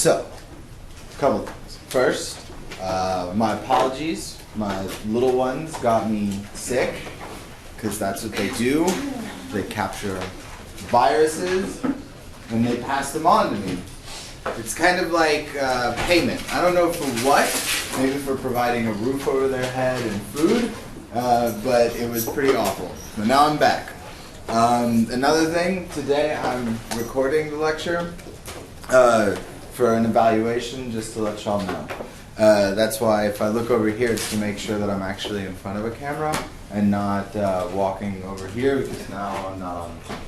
So, a couple things. First, my apologies. My little ones got me sick, because that's what they do. They capture viruses, and they pass them on to me. It's kind of like payment. I don't know for what. Maybe for providing a roof over their head and food, but it was pretty awful. But now I'm back. Another thing, today I'm recording the lecture for an evaluation, just to let y'all know. That's why if I look over here, it's to make sure that I'm actually in front of a camera and not walking over here, because now I'm not on the camera.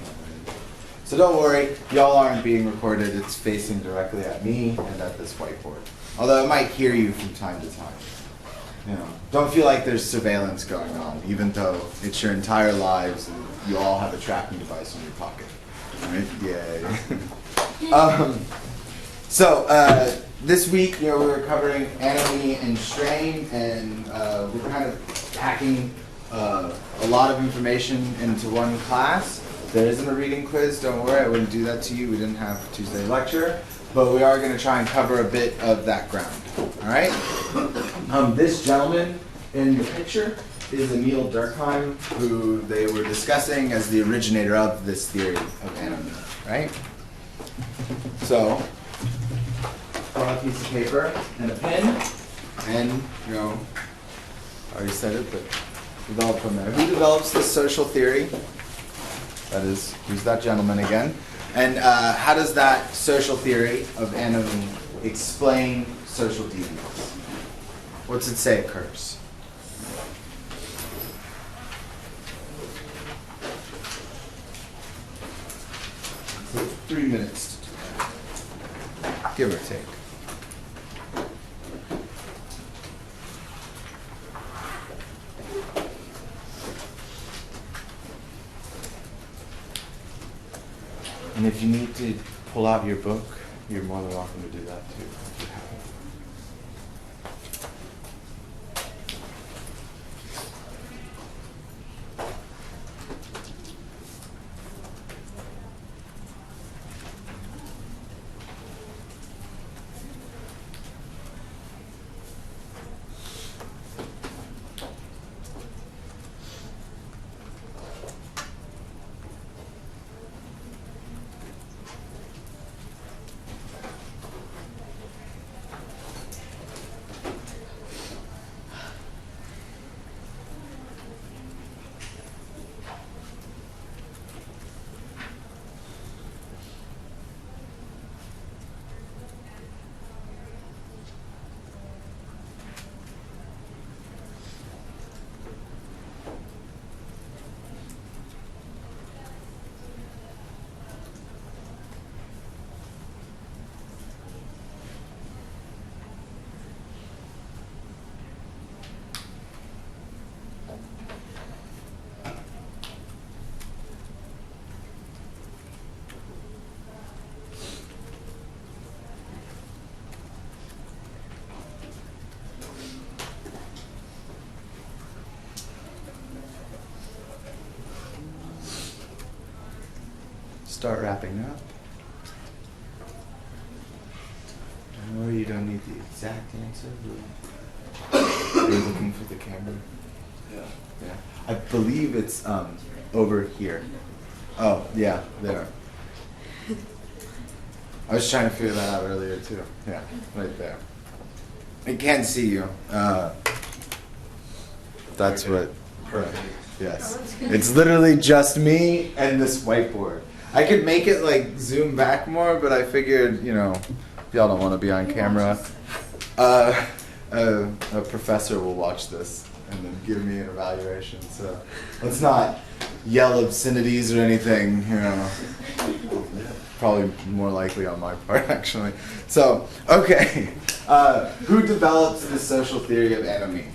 So don't worry, y'all aren't being recorded. It's facing directly at me and at this whiteboard. Although I might hear you from time to time. You know, don't feel like there's surveillance going on, even though it's your entire lives and you all have a tracking device in your pocket. Right? Yay. So this week, we were covering anomie and strain, and we're kind of packing a lot of information into one class. There isn't a reading quiz, don't worry, I wouldn't do that to you. We didn't have a Tuesday lecture, but we are going to try and cover a bit of that ground. All right? This gentleman in the picture is Emil Durkheim, who they were discussing as the originator of this theory of anomie, right? So, on a piece of paper and a pen, and, I already said it, but develop from there. Who develops this social theory? That is, who's that gentleman again? And how does that social theory of anomie explain social deviance? What's it say occurs? So 3 minutes to do that, give or take. And if you need to pull out your book, you're more than welcome to do that too, if you have it. Start wrapping up. Don't worry, you don't need the exact answer. Are you looking for the camera? Yeah. I believe it's over here. Oh, yeah, there. I was trying to figure that out earlier too. Yeah, right there. I can't see you. That's what. Perfect. Yes. It's literally just me and this whiteboard. I could make it like zoom back more, but I figured, if y'all don't want to be on camera, a professor will watch this and then give me an evaluation. So let's not yell obscenities or anything, Probably more likely on my part, actually. So, okay. Who develops the social theory of anomie?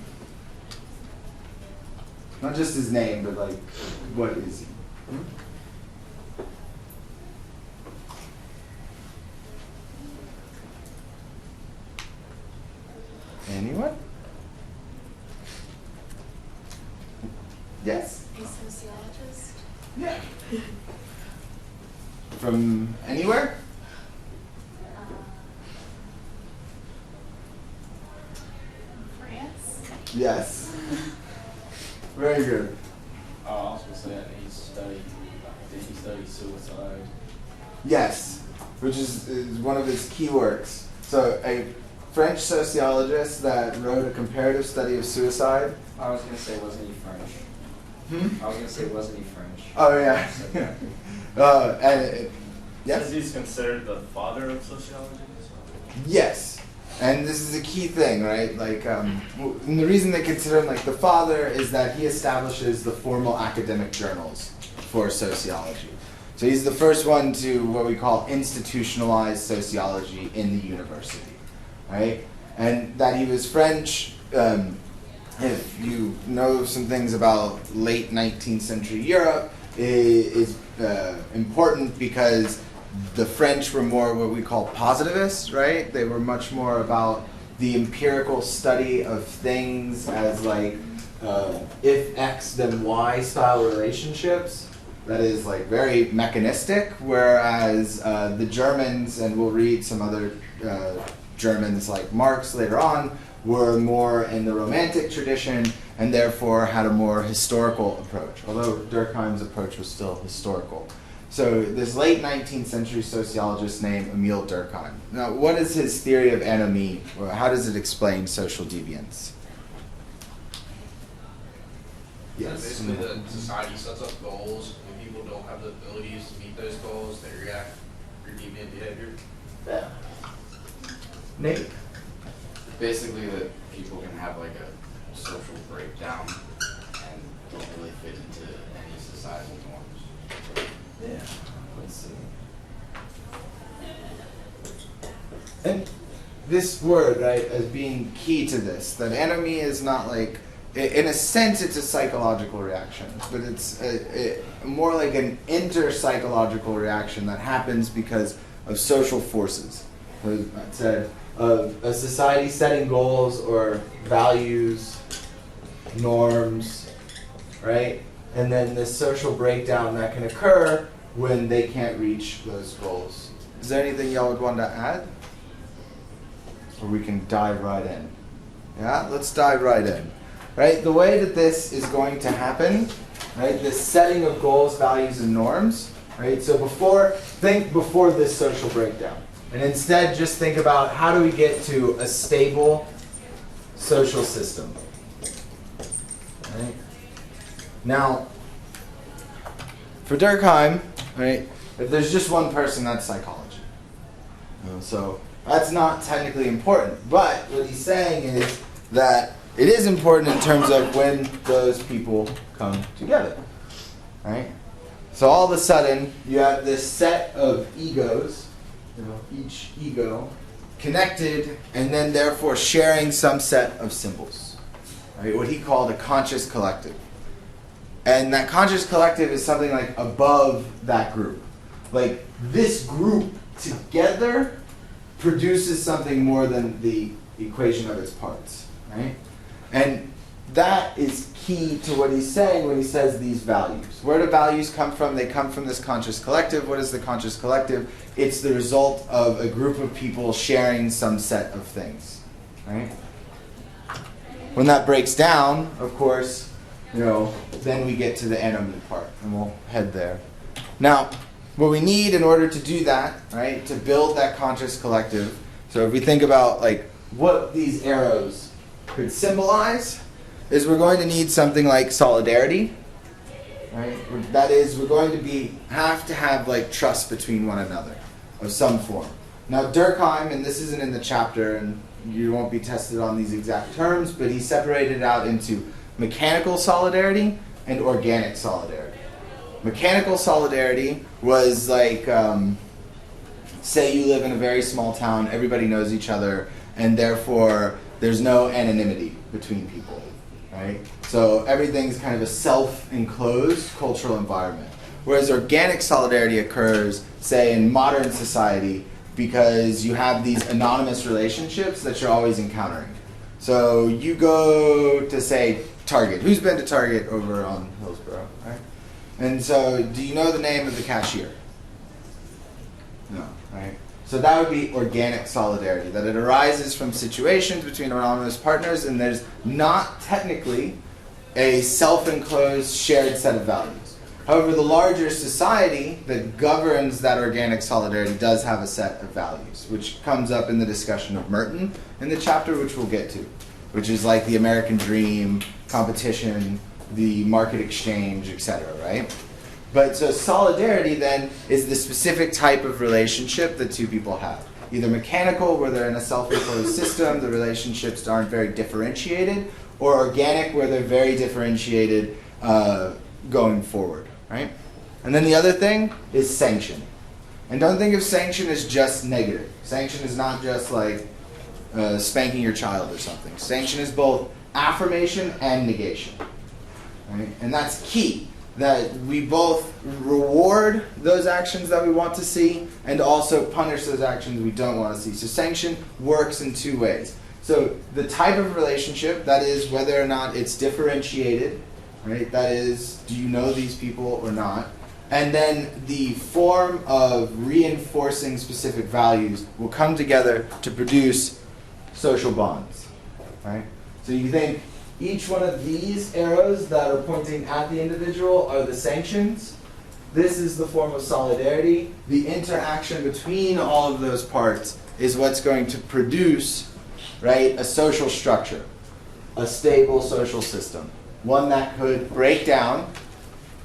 Not just his name, but like, what is he? Anyone? Yes? A sociologist? Yeah. From anywhere? Yes. Very good. I was going to say that he studied suicide. Yes, which is one of his key works. So a French sociologist that wrote a comparative study of suicide. I was going to say, wasn't he French? I was going to say, wasn't he French? Oh, yeah. Yes? Says he's considered the father of sociology? Yes. And this is a key thing, right? Like, and the reason they consider him like the father is that he establishes the formal academic journals for sociology. So he's the first one to what we call institutionalize sociology in the university, right? And that he was French, if you know some things about late 19th century Europe, is important because the French were more what we call positivists, right? They were much more about the empirical study of things as like if X then Y style relationships. That is like very mechanistic, whereas the Germans, and we'll read some other Germans like Marx later on, were more in the Romantic tradition and therefore had a more historical approach, although Durkheim's approach was still historical. So this late 19th century sociologist named Emile Durkheim. Now, what is his theory of anomie? Or how does it explain social deviance? Yes. Basically, the society sets up goals. When people don't have the abilities to meet those goals, they react through deviant behavior. Yeah. Nate? Basically, that people can have like a social breakdown and don't really fit into any societal norms. Yeah. Let's see. And this word, right, as being key to this, that anomie is not like, in a sense, it's a psychological reaction, but it's more like an inter-psychological reaction that happens because of social forces. I said, of a society setting goals or values, norms, right? And then this social breakdown that can occur when they can't reach those goals. Is there anything y'all would want to add? Or we can dive right in. Yeah, let's dive right in. Right, the way that this is going to happen, right, this setting of goals, values, and norms, right, so think before this social breakdown. And instead just think about how do we get to a stable social system. Right? Now, for Durkheim, right, if there's just one person, that's psychology. So that's not technically important. But what he's saying is that it is important in terms of when those people come together. Right? So all of a sudden, you have this set of egos, each ego, connected and then therefore sharing some set of symbols. Right? What he called a conscious collective. And that conscious collective is something like above that group. Like this group together produces something more than the equation of its parts. Right? And that is key to what he's saying when he says these values. Where do values come from? They come from this conscious collective. What is the conscious collective? It's the result of a group of people sharing some set of things. Right? When that breaks down, of course, then we get to the anomie part, and we'll head there. Now, what we need in order to do that, right, to build that conscious collective, so if we think about like what these arrows could symbolize, is we're going to need something like solidarity, right? That is, we're going to have to have like trust between one another of some form. Now Durkheim, and this isn't in the chapter, and you won't be tested on these exact terms, but he separated it out into mechanical solidarity and organic solidarity. Mechanical solidarity was like, say you live in a very small town, everybody knows each other, and therefore there's no anonymity between people, right? So everything's kind of a self-enclosed cultural environment. Whereas organic solidarity occurs, say, in modern society because you have these anonymous relationships that you're always encountering. So you go to, say, Target. Who's been to Target over on Hillsborough, right? And so do you know the name of the cashier? No, right? So that would be organic solidarity, that it arises from situations between anonymous partners and there's not technically a self-enclosed shared set of values. However, the larger society that governs that organic solidarity does have a set of values, which comes up in the discussion of Merton in the chapter, which we'll get to, which is like the American dream, competition, the market exchange, etc., right? But so solidarity then is the specific type of relationship that two people have. Either mechanical, where they're in a self-enclosed system, the relationships aren't very differentiated, or organic, where they're very differentiated going forward, right? And then the other thing is sanction. And don't think of sanction as just negative. Sanction is not just like spanking your child or something. Sanction is both affirmation and negation, right? And that's key, that we both reward those actions that we want to see and also punish those actions we don't want to see. So sanction works in two ways. So the type of relationship, that is whether or not it's differentiated, right? That is, do you know these people or not? And then the form of reinforcing specific values will come together to produce social bonds, right? So you think each one of these arrows that are pointing at the individual are the sanctions. This is the form of solidarity. The interaction between all of those parts is what's going to produce, right, a social structure, a stable social system, one that could break down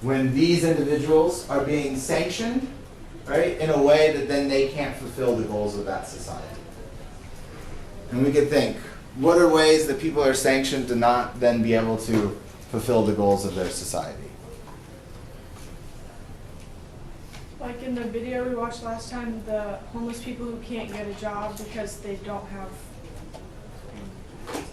when these individuals are being sanctioned, right, in a way that then they can't fulfill the goals of that society. And we could think, what are ways that people are sanctioned to not then be able to fulfill the goals of their society? Like in the video we watched last time, the homeless people who can't get a job because they don't have,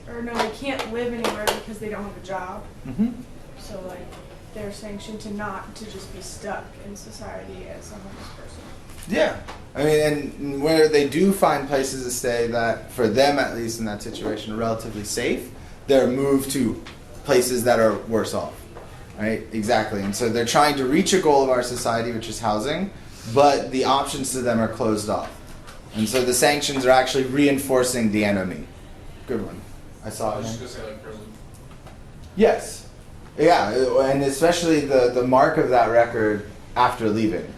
or no, they can't live anywhere because they don't have a job. Mm-hmm. So like they're sanctioned to not to just be stuck in society as a homeless person. Yeah. I mean, and where they do find places to stay that, for them at least in that situation, are relatively safe, they're moved to places that are worse off. Right? Exactly. And so they're trying to reach a goal of our society, which is housing, but the options to them are closed off. And so the sanctions are actually reinforcing the anomie. Good one. I saw I it. was just gonna say like prison. Yes. Yeah, and especially the mark of that record after leaving.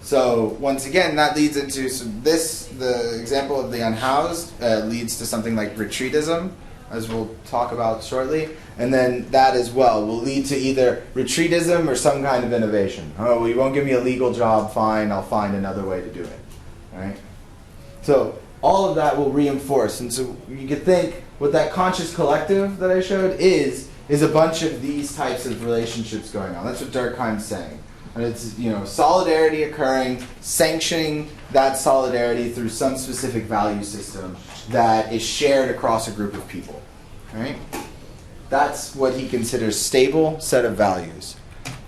So once again, that leads into the example of the unhoused leads to something like retreatism, as we'll talk about shortly, and then that as well will lead to either retreatism or some kind of innovation. Oh, well, you won't give me a legal job, fine, I'll find another way to do it. Right? So all of that will reinforce, and so you could think what that conscious collective that I showed is a bunch of these types of relationships going on. That's what Durkheim's saying. And it's, solidarity occurring, sanctioning that solidarity through some specific value system that is shared across a group of people. Right? That's what he considers stable set of values.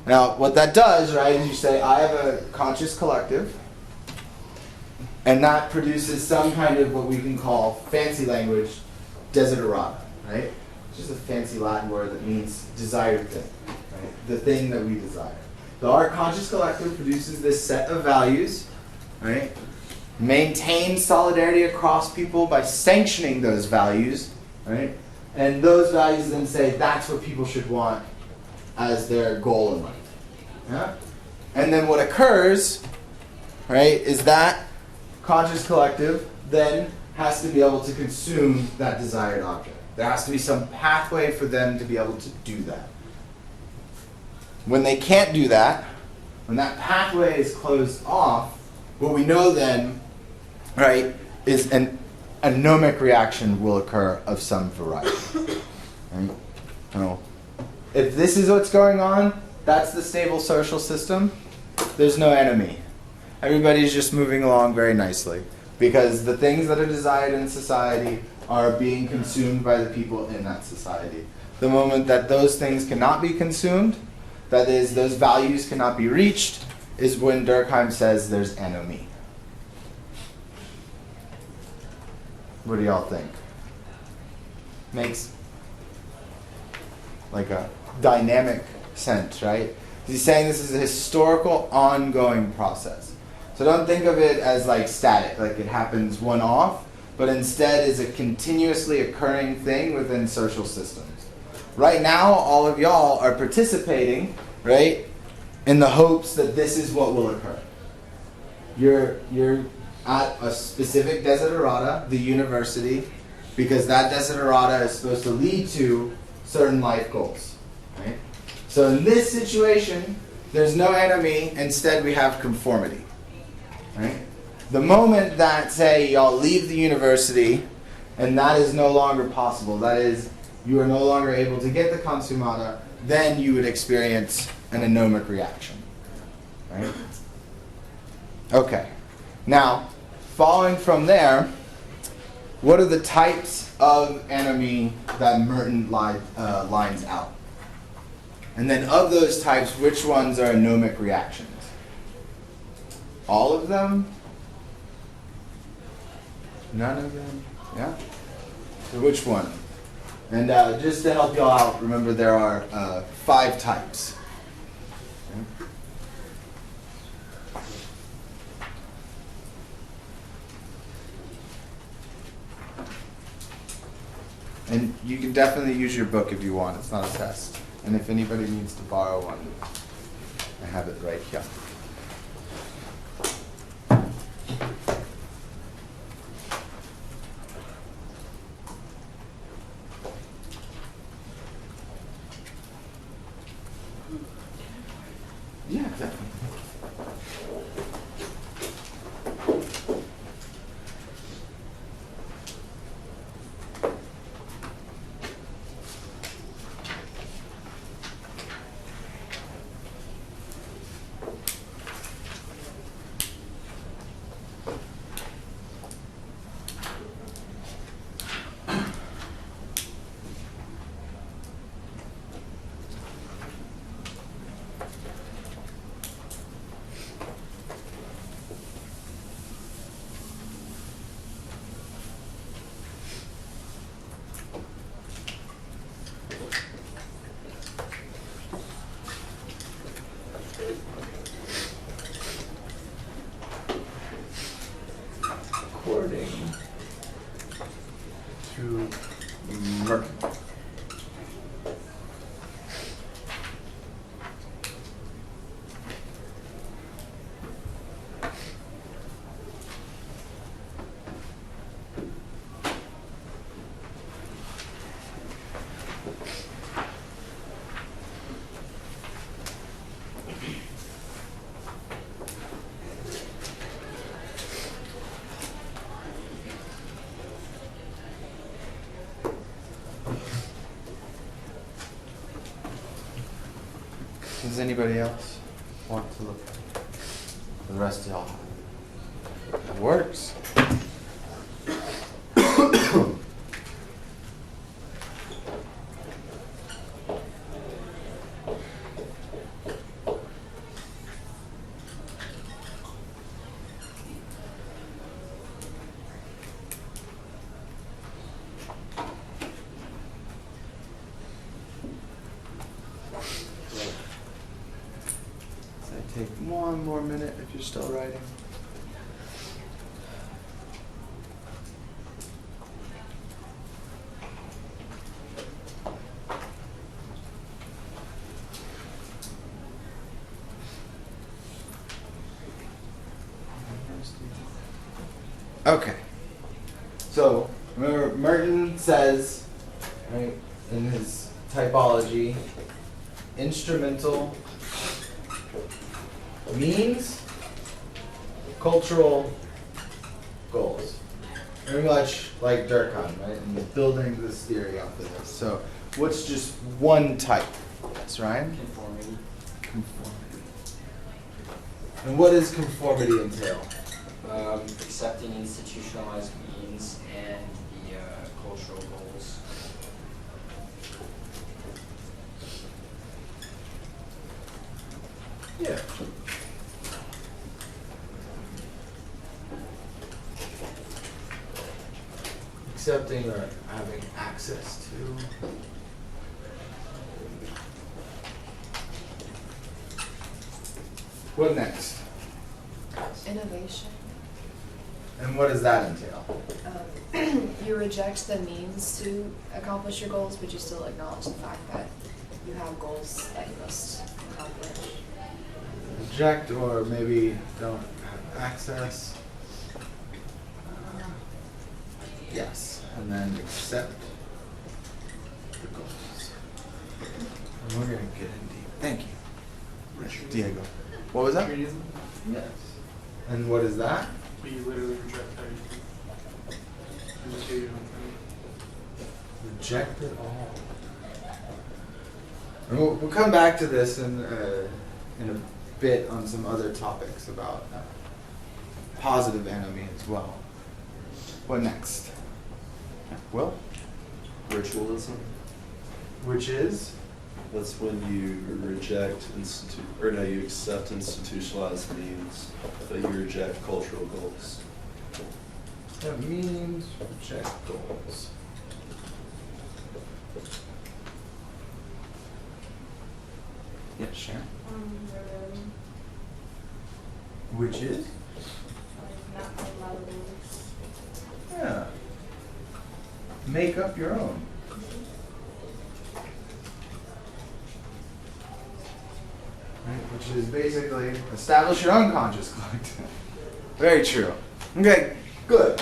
Now, what that does, right, is you say, I have a conscious collective, and that produces some kind of what we can call, fancy language, desiderata, right? It's just a fancy Latin word that means desired thing, right? The thing that we desire. So our conscious collective produces this set of values, right? Maintains solidarity across people by sanctioning those values, right? And those values then say that's what people should want as their goal in life. Yeah? And then what occurs, right, is that conscious collective then has to be able to consume that desired object. There has to be some pathway for them to be able to do that. When they can't do that, when that pathway is closed off, what we know then, right, is an anomic reaction will occur of some variety. Right? So, if this is what's going on, that's the stable social system, there's no enemy. Everybody's just moving along very nicely because the things that are desired in society are being consumed by the people in that society. The moment that those things cannot be consumed, that is, those values cannot be reached, is when Durkheim says there's anomie. What do y'all think? Makes like a dynamic sense, right? He's saying this is a historical, ongoing process. So don't think of it as like static, like it happens one-off, but instead is a continuously occurring thing within social systems. Right now, all of y'all are participating, right, in the hopes that this is what will occur. You're at a specific desiderata, the university, because that desiderata is supposed to lead to certain life goals. Right? So in this situation, there's no anomie, instead we have conformity. Right? The moment that, say, y'all leave the university and that is no longer possible, that is, you are no longer able to get the consumata, then you would experience an anomic reaction. Right? Okay. Now, following from there, what are the types of anomie that Merton lines out? And then of those types, which ones are anomic reactions? All of them? None of them? Yeah? So which one? And just to help y'all out, remember there are 5 types. Okay. And you can definitely use your book if you want. It's not a test. And if anybody needs to borrow one, I have it right here. Yeah, definitely. According to Merton. Does anybody else want to look? The rest of y'all. It works. Take one more minute if you're still writing. Okay. So remember, Merton says, right, in his typology, instrumental means cultural goals. Very much like Durkheim, right? And he's building this theory off of this. So what's just one type? That's Ryan? Conformity. Conformity. And what does conformity entail? Accepting institutionalized means and the cultural goals. Yeah. Accepting or having access to. What next? Innovation. And what does that entail? You reject the means to accomplish your goals, but you still acknowledge the fact that you have goals that you must accomplish. Reject or maybe don't have access. Yes, and then accept the goals. And we're gonna get in deep. Thank you, Diego. What was that? Treatism? Yes. And what is that? But you literally reject everything. And just do your own thing. Reject it all. And we'll come back to this in a bit on some other topics about positive anomie as well. What next? Will? Ritualism. Which is? That's when you reject or no, you accept institutionalized means, but you reject cultural goals. That means reject goals. Yeah, Sharon. Rebellion. Which is? Like not a lot of rules. Yeah. Make up your own. Right, which is basically establish your own conscious collective. Very true. Okay, good.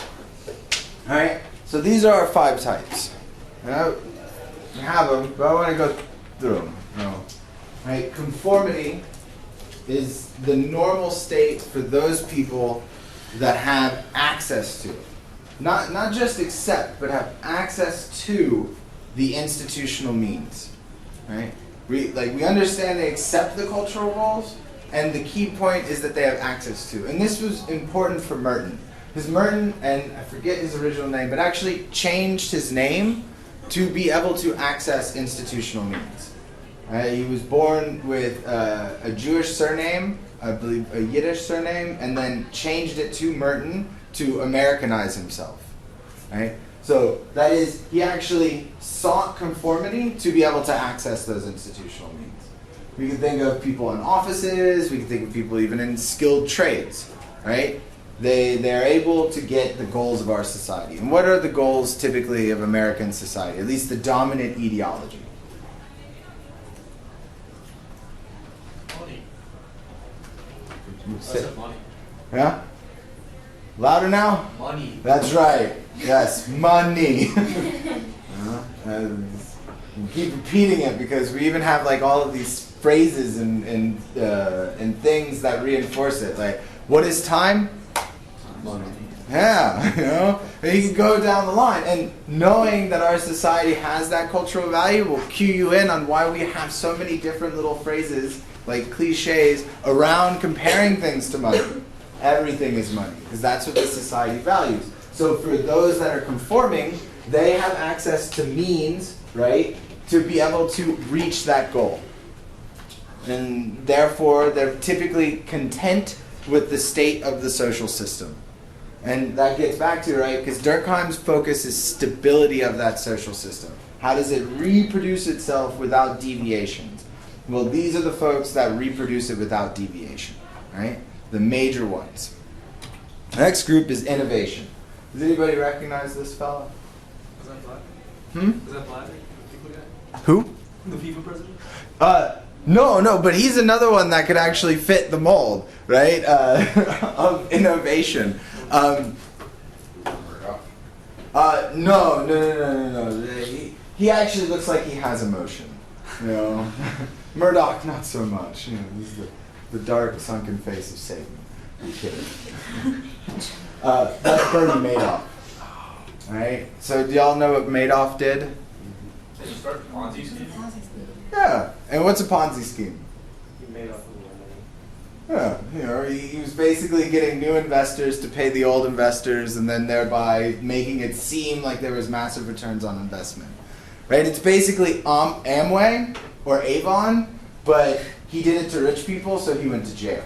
All right, so these are our 5 types. Now, we have them, but I want to go through them. Right, conformity is the normal state for those people that have access to it. Not just accept, but have access to the institutional means. Right? We understand they accept the cultural roles, and the key point is that they have access to. And this was important for Merton. Because Merton, and I forget his original name, but actually changed his name to be able to access institutional means. He was born with a Jewish surname, I believe a Yiddish surname, and then changed it to Merton to Americanize himself. Right? So that is, he actually sought conformity to be able to access those institutional means. We can think of people in offices, we can think of people even in skilled trades, right? They're able to get the goals of our society. And what are the goals typically of American society, at least the dominant ideology? Money. You I say- said money. Yeah? Louder now? Money. That's right. Yes, money. And keep repeating it because we even have like all of these phrases and things that reinforce it. Like, what is time? Money. Yeah, you know, and you can go down the line, and knowing that our society has that cultural value will cue you in on why we have so many different little phrases, like cliches, around comparing things to money. Everything is money, because that's what the society values. So for those that are conforming, they have access to means, right, to be able to reach that goal. And therefore, they're typically content with the state of the social system. And that gets back to, right, because Durkheim's focus is stability of that social system. How does it reproduce itself without deviations? Well, these are the folks that reproduce it without deviation, right? The major ones. The next group is innovation. Does anybody recognize this fellow? Is that black? Hmm? Is that black? The people guy? Who? The FIFA president? No, but he's another one that could actually fit the mold, right? Of innovation. No. He actually looks like he has emotion. You know, Murdoch not so much. You know, he's the dark, sunken face of Satan. I'm kidding. That's Bernie Madoff. All right. So do y'all know what Madoff did? Did you start a Ponzi scheme? Yeah. And what's a Ponzi scheme? He made off of money. Yeah, you know, he was basically getting new investors to pay the old investors and then thereby making it seem like there was massive returns on investment. Right? It's basically Amway or Avon, but he did it to rich people, so he went to jail.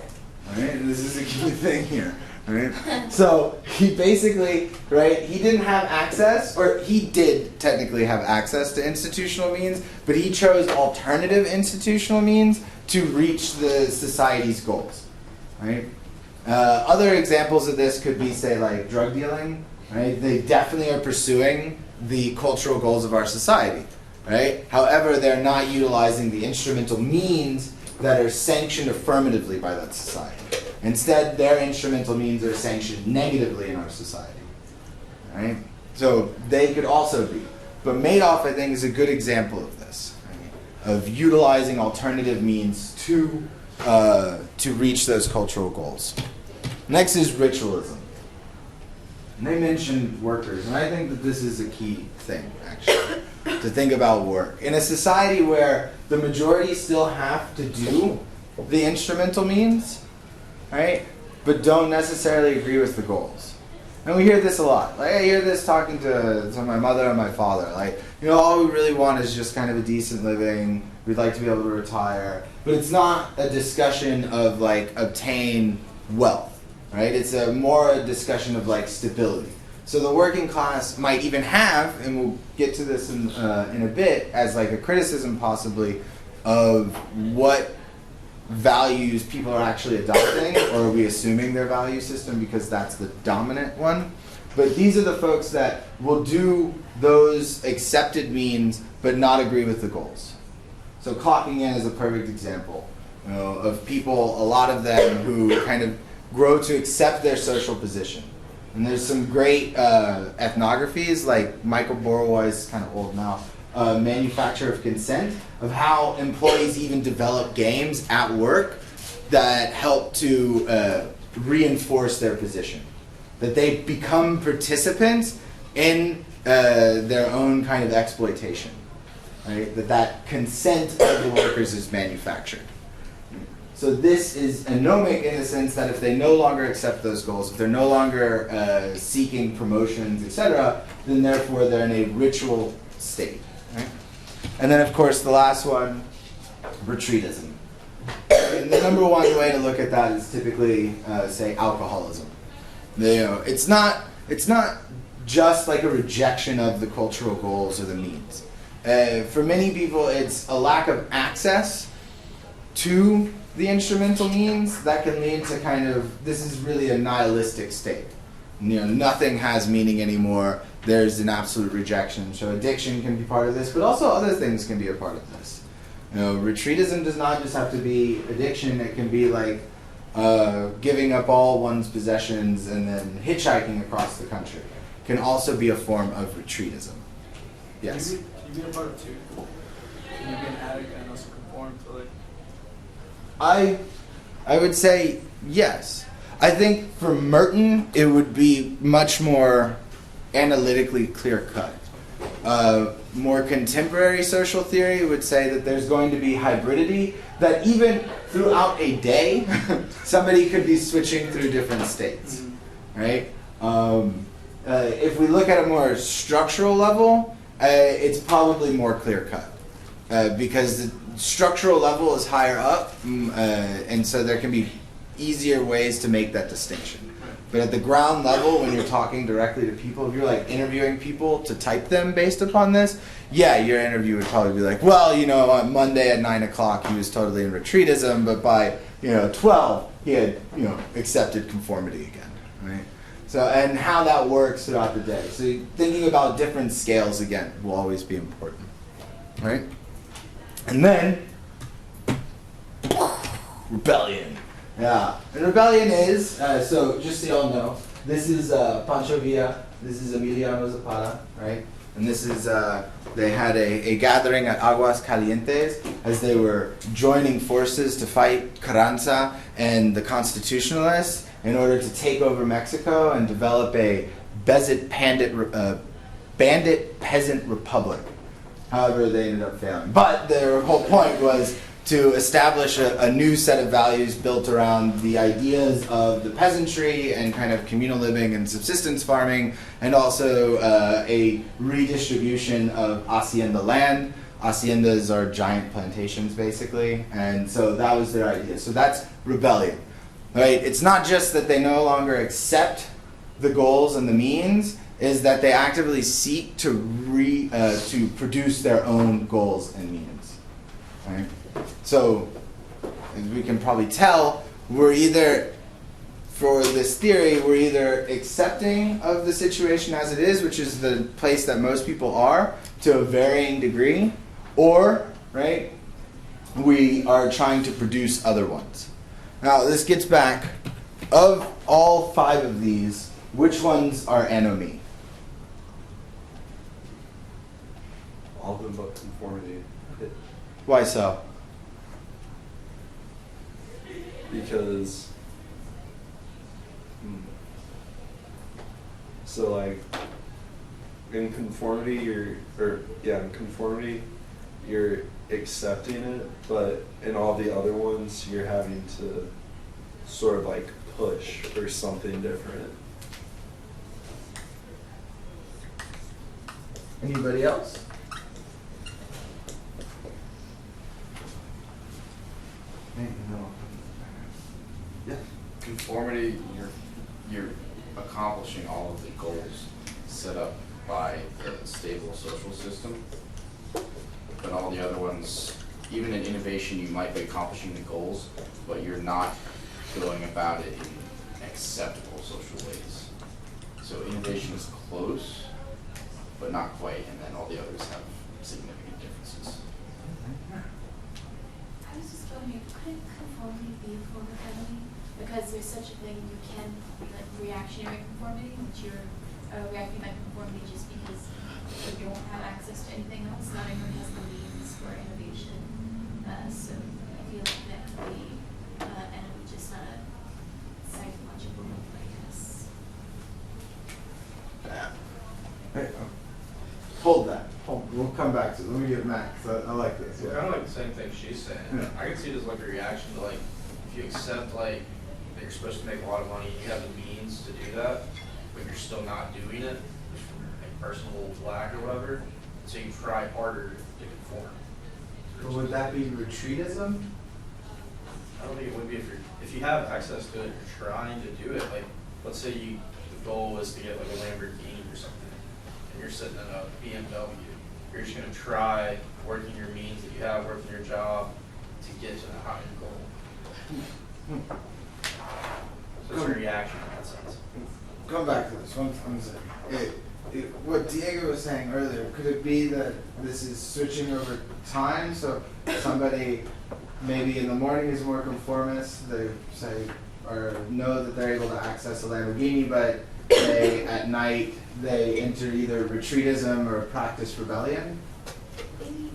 Right? And this is a key thing here. Right? So he basically, right, he didn't have access, or he did technically have access to institutional means, but he chose alternative institutional means to reach the society's goals. Right? Other examples of this could be, say, like drug dealing, right? They definitely are pursuing the cultural goals of our society, right? However, they're not utilizing the instrumental means that are sanctioned affirmatively by that society. Instead, their instrumental means are sanctioned negatively in our society, right? So they could also be. But Madoff, I think, is a good example of this, right? Of utilizing alternative means to reach those cultural goals. Next is ritualism. And they mentioned workers, and I think that this is a key thing, actually, to think about work. In a society where the majority still have to do the instrumental means, right, but don't necessarily agree with the goals. And we hear this a lot. Like, I hear this talking to my mother and my father. Like, you know, all we really want is just kind of a decent living. We'd like to be able to retire. But it's not a discussion of, like, obtain wealth, right? It's more a discussion of, like, stability. So the working class might even have, and we'll get to this in a bit, as, like, a criticism possibly of what values people are actually adopting, or are we assuming their value system because that's the dominant one. But these are the folks that will do those accepted means but not agree with the goals. So clocking in is a perfect example, you know, of people, a lot of them who kind of grow to accept their social position. And there's some great ethnographies, like Michael Borowai's kind of old now, Manufacture of Consent, of how employees even develop games at work that help to reinforce their position. That they become participants in their own kind of exploitation. Right? That consent of the workers is manufactured. So this is anomic in the sense that if they no longer accept those goals, if they're no longer seeking promotions, etc., then therefore they're in a ritual state. Right? And then, of course, the last one, retreatism. And the number one way to look at that is typically, say, alcoholism. You know, it's not just like a rejection of the cultural goals or the means. For many people, it's a lack of access to the instrumental means that can lead to kind of, this is really a nihilistic state. You know, nothing has meaning anymore. There's an absolute rejection. So addiction can be part of this, but also other things can be a part of this. You know, retreatism does not just have to be addiction. It can be like giving up all one's possessions and then hitchhiking across the country. It can also be a form of retreatism. Yes? Can you be a part of two? Can you be an addict and also conform to like... I would say yes. I think for Merton, it would be much more analytically clear-cut. More contemporary social theory would say that there's going to be hybridity, that even throughout a day, somebody could be switching through different states, right? If we look at a more structural level, it's probably more clear-cut, because the structural level is higher up, and so there can be easier ways to make that distinction. But at the ground level, when you're talking directly to people, if you're like interviewing people to type them based upon this, yeah, your interview would probably be like, well, you know, on Monday at 9 o'clock he was totally in retreatism, but by, you know, 12 he had, you know, accepted conformity again, right? So, and how that works throughout the day. So thinking about different scales again will always be important, right? And then rebellion. Yeah, and rebellion is, so just so y'all know, this is Pancho Villa, this is Emiliano Zapata, right? And this is, they had a gathering at Aguas Calientes as they were joining forces to fight Carranza and the Constitutionalists in order to take over Mexico and develop a bandit peasant republic. However, they ended up failing. But their whole point was to establish a new set of values built around the ideas of the peasantry and kind of communal living and subsistence farming, and also a redistribution of hacienda land. Haciendas are giant plantations, basically, and so that was their idea. So that's rebellion, right? It's not just that they no longer accept the goals and the means, is that they actively seek to produce their own goals and means, right? So, as we can probably tell, we're either for this theory, we're either accepting of the situation as it is, which is the place that most people are, to a varying degree, or, right, we are trying to produce other ones. Now, this gets back, of all 5 of these, which ones are anomie? All of them but conformity. Why so? Because so like in conformity you're accepting it, but in all the other ones you're having to sort of like push for something different. Anybody else? Yeah. Conformity, you're accomplishing all of the goals set up by the stable social system. But all the other ones, even in innovation, you might be accomplishing the goals, but you're not going about it in acceptable social ways. So innovation is close, but not quite, and then all the others have significant differences. I was just wondering, couldn't conformity be a form of anomie? Because there's such a thing, you can, like reactionary conformity, which you're reacting by conformity just because you don't have access to anything else. Not everyone has the means for innovation. So I feel like that could be anomie, just not a psychological, I guess. Hold that. We'll come back to it. Let me get Max. I like this. It's kind of like the same thing she's saying. Yeah. I can see it as like a reaction to like, if you accept like that you're supposed to make a lot of money, you have the means to do that, but you're still not doing it, just from like personal lack or whatever. So you try harder to conform. But would that be retreatism? I don't think it would be if you have access to it, you're trying to do it. Like, let's say the goal is to get like a Lamborghini or something, and you're sitting in a BMW. You're just gonna try working your means that you have, working your job to get to the higher goal. So it's a reaction in that sense. Come back to this one second. What Diego was saying earlier, could it be that this is switching over time? So somebody maybe in the morning is more conformist, they say, or know that they're able to access a Lamborghini, but they, at night, they enter either retreatism or practice rebellion? Maybe.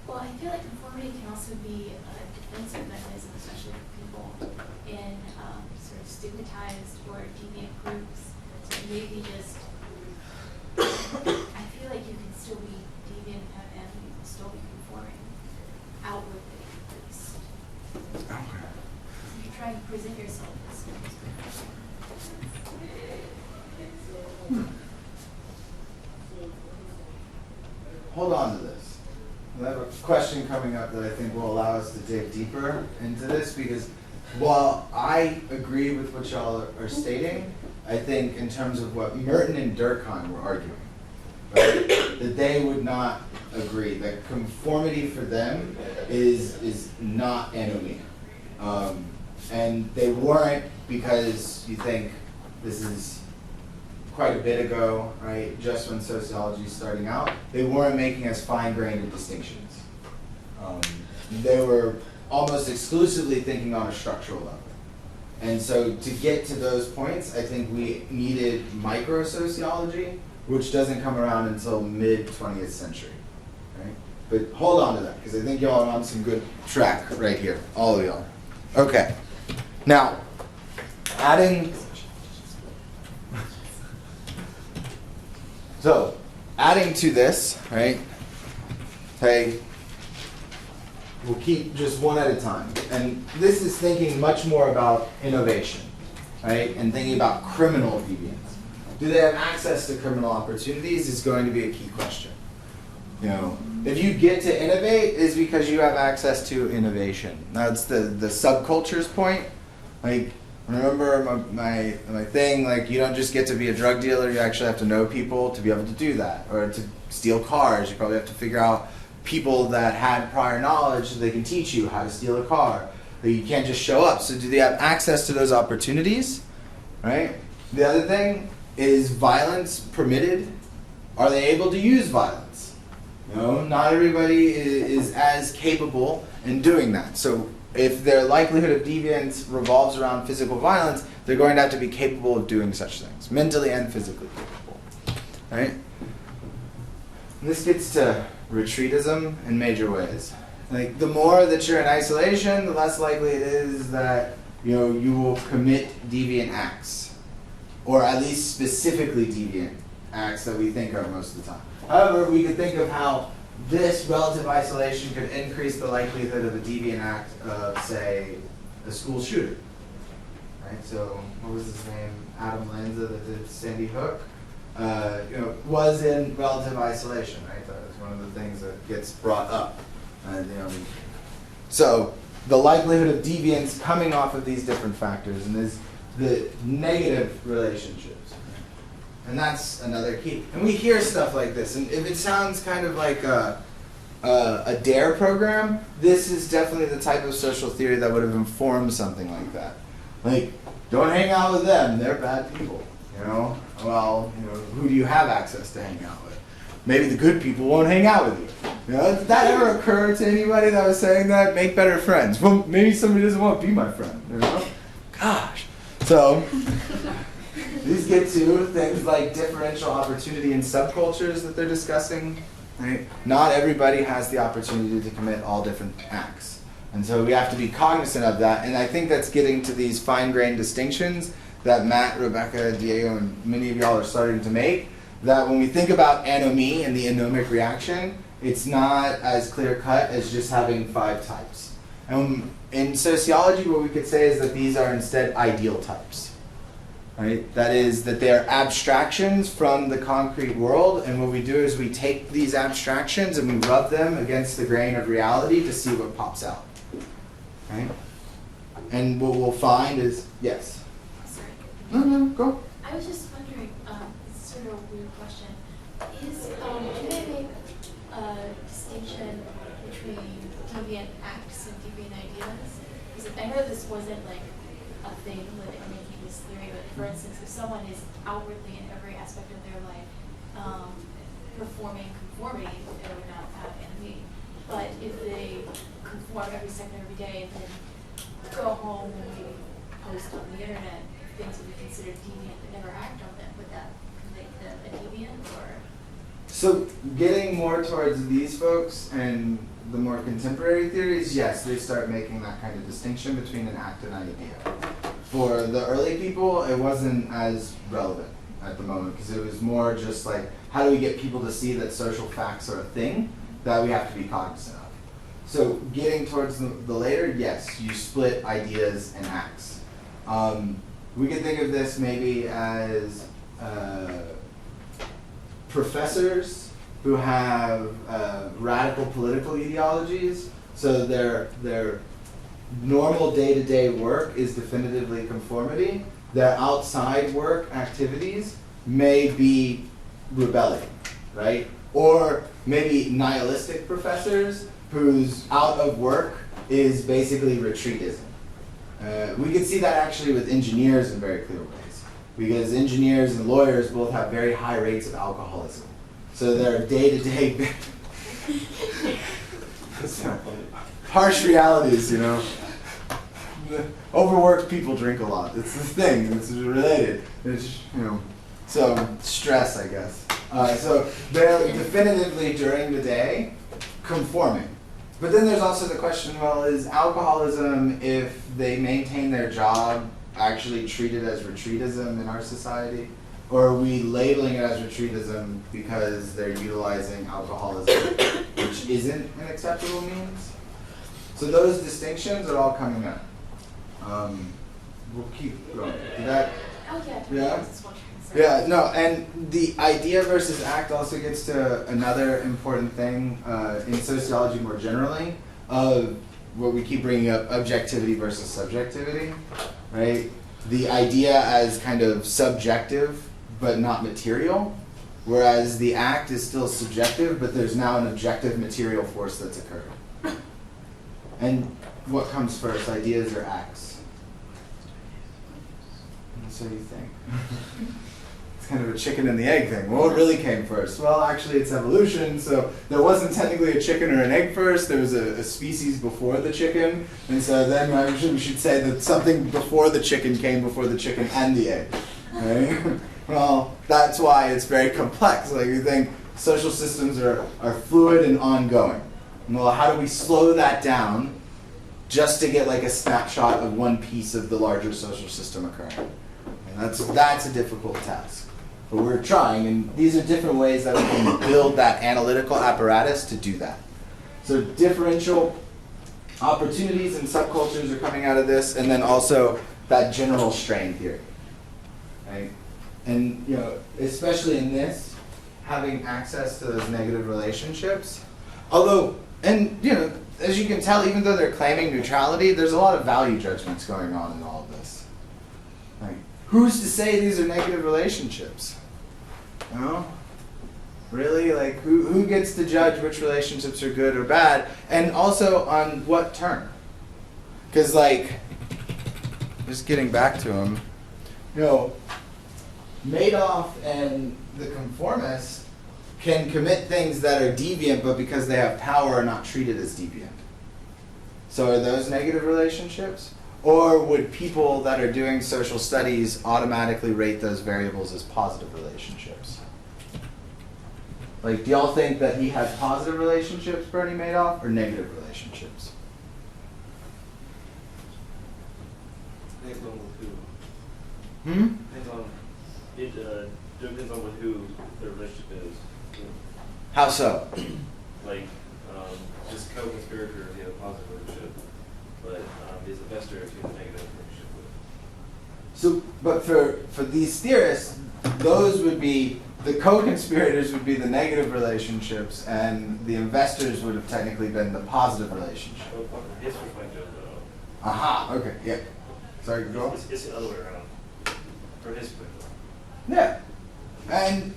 Well, I feel like conformity can also be a defensive mechanism, especially for people in sort of stigmatized or deviant groups. So maybe just, I feel like you can still be deviant and you can still be conforming outwardly, at least. Okay. You're trying to present yourself as Hold on to this. I have a question coming up that I think will allow us to dig deeper into this, because while I agree with what y'all are stating, I think in terms of what Merton and Durkheim were arguing, right, that they would not agree, that conformity for them is not anomie. And they weren't, because you think this is quite a bit ago, right, just when sociology is starting out, they weren't making as fine-grained of distinctions. They were almost exclusively thinking on a structural level. And so to get to those points, I think we needed micro-sociology, which doesn't come around until mid-20th century, right? But hold on to that, because I think y'all are on some good track right here, all of y'all. Okay, now, adding to this, right, hey, we'll keep just one at a time. And this is thinking much more about innovation, right, and thinking about criminal deviance. Do they have access to criminal opportunities is going to be a key question. You know, if you get to innovate, is because you have access to innovation. That's the subcultures point. Like, remember my thing, like, you don't just get to be a drug dealer, you actually have to know people to be able to do that. Or to steal cars, you probably have to figure out people that had prior knowledge so they can teach you how to steal a car. But you can't just show up. So do they have access to those opportunities? right? The other thing is violence permitted? Are they able to use violence? Not everybody is as capable in doing that. So if their likelihood of deviance revolves around physical violence, they're going to have to be capable of doing such things, mentally and physically capable, right? And this gets to retreatism in major ways. Like, the more that you're in isolation, the less likely it is that you will commit deviant acts, or at least specifically deviant acts that we think of most of the time. However, we could think of how this relative isolation could increase the likelihood of a deviant act of, say, a school shooter. Right? So, what was his name? Adam Lanza that did Sandy Hook. Was in relative isolation. Right? That was one of the things that gets brought up. So the likelihood of deviance coming off of these different factors and is the negative relationships. And that's another key. And we hear stuff like this, and if it sounds kind of like a DARE program, this is definitely the type of social theory that would have informed something like that. Like, don't hang out with them, they're bad people. Well, who do you have access to hang out with? Maybe the good people won't hang out with you. Did that ever occur to anybody that was saying that? Make better friends. Well, maybe somebody doesn't want to be my friend. Gosh. So, these get to things like differential opportunity in subcultures that they're discussing. Right? Not everybody has the opportunity to commit all different acts. And so we have to be cognizant of that. And I think that's getting to these fine-grained distinctions that Matt, Rebecca, Diego, and many of y'all are starting to make. That when we think about anomie and the anomic reaction, it's not as clear-cut as just having 5 types. And in sociology, what we could say is that these are instead ideal types. Right? That is, that they are abstractions from the concrete world, and what we do is we take these abstractions and we rub them against the grain of reality to see what pops out. Right? And what we'll find is, yes? Sorry. No, go. I was just wondering, it's sort of a weird question. Do they make a distinction between deviant acts and deviant ideas? Because I know this wasn't like a thing when they were making this theory, but for instance, if someone is outwardly in every aspect of their life performing conformity, they would not have anomie. But if they conform every second, every day, and then go home and maybe post on the internet things that we consider deviant but never act on them, would that make them a deviant, or? So getting more towards these folks and the more contemporary theories, yes, they start making that kind of distinction between an act and an idea. For the early people, it wasn't as relevant at the moment because it was more just like, how do we get people to see that social facts are a thing that we have to be cognizant of? So getting towards the later, yes, you split ideas and acts. We could think of this maybe as professors who have radical political ideologies, so their normal day-to-day work is definitively conformity. Their outside work activities may be rebellion, right? Or maybe nihilistic professors whose out of work is basically retreatism. We could see that actually with engineers in very clear ways, because engineers and lawyers both have very high rates of alcoholism. So their day-to-day harsh realities, Overworked people drink a lot. It's this thing. It's related. It's, so stress, I guess. So they're definitively during the day conforming. But then there's also the question, well, is alcoholism, if they maintain their job, actually treated as retreatism in our society? Or are we labeling it as retreatism because they're utilizing alcoholism, which isn't an acceptable means? So those distinctions are all coming up. We'll keep going. Oh, Yeah? Yeah, no, and the idea versus act also gets to another important thing in sociology more generally, of what we keep bringing up, objectivity versus subjectivity, right? The idea as kind of subjective but not material, whereas the act is still subjective, but there's now an objective material force that's occurred. And what comes first, ideas or acts? So you think. It's kind of a chicken and the egg thing. Well, what really came first? Well, actually, it's evolution. So there wasn't technically a chicken or an egg first. There was a species before the chicken. And so then we should say that something before the chicken came before the chicken and the egg. Right? Well, that's why it's very complex. Like you think social systems are fluid and ongoing. Well, how do we slow that down just to get like a snapshot of one piece of the larger social system occurring? And that's a difficult task. But we're trying, and these are different ways that we can build that analytical apparatus to do that. So differential opportunities and subcultures are coming out of this, and then also that general strain theory. Right? And especially in this, having access to those negative relationships, although, and as you can tell, even though they're claiming neutrality, there's a lot of value judgments going on in all of this. Right? Who's to say these are negative relationships? Really? Like, who gets to judge which relationships are good or bad? And also on what term? Because, just getting back to him, Madoff and the conformists can commit things that are deviant, but because they have power are not treated as deviant. So are those negative relationships? Or would people that are doing social studies automatically rate those variables as positive relationships? Like, do y'all think that he has positive relationships, Bernie Madoff, or negative relationships? Depends on with who. Hmm? Depends on with who the relationship is. How so? Just co-conspirator if you have a positive relationship, but is investor if you have a negative relationship with. So, but for these theorists, those would be, the co-conspirators would be the negative relationships, and the investors would have technically been the positive relationship. Well, from his perspective, Aha, okay, yeah. Sorry, go on. it's the other way around. From his perspective. Yeah. And,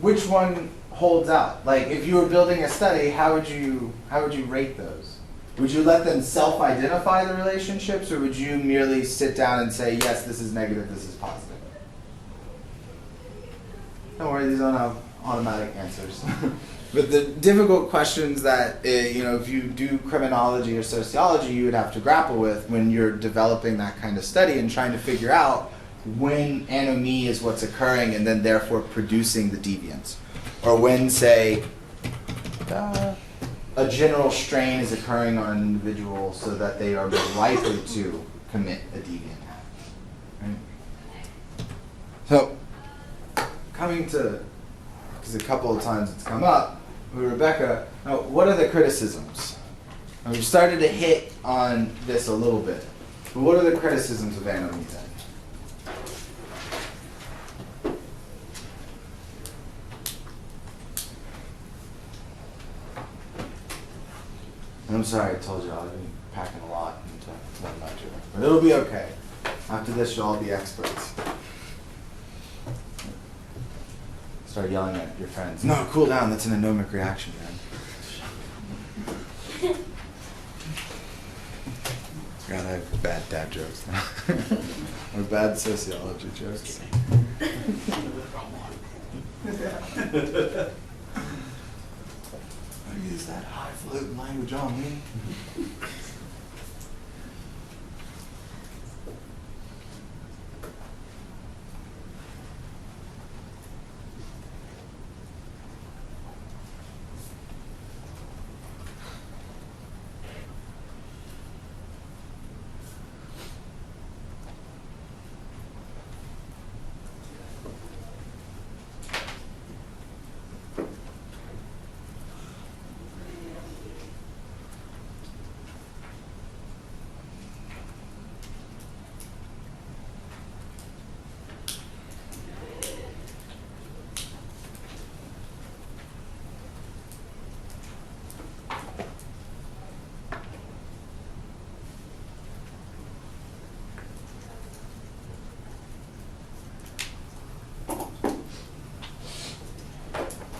which one holds out? Like, if you were building a study, how would you rate those? Would you let them self-identify the relationships, or would you merely sit down and say, yes, this is negative, this is positive? Don't worry, these don't have automatic answers. But the difficult questions that, if you do criminology or sociology, you would have to grapple with when you're developing that kind of study and trying to figure out when anomie is what's occurring and then therefore producing the deviance. Or when, say, a general strain is occurring on an individual so that they are more likely to commit a deviant act. Right? So, coming to, because a couple of times it's come up, with Rebecca, what are the criticisms? And we've started to hit on this a little bit, but what are the criticisms of anomie then? I'm sorry, I told you I've been packing a lot into one lecture, but it'll be okay. After this, you'll all be experts. Start yelling at your friends. No, cool down. That's an anomic reaction, man. God, I have bad dad jokes now. Or bad sociology jokes. I use that highfalutin language on me.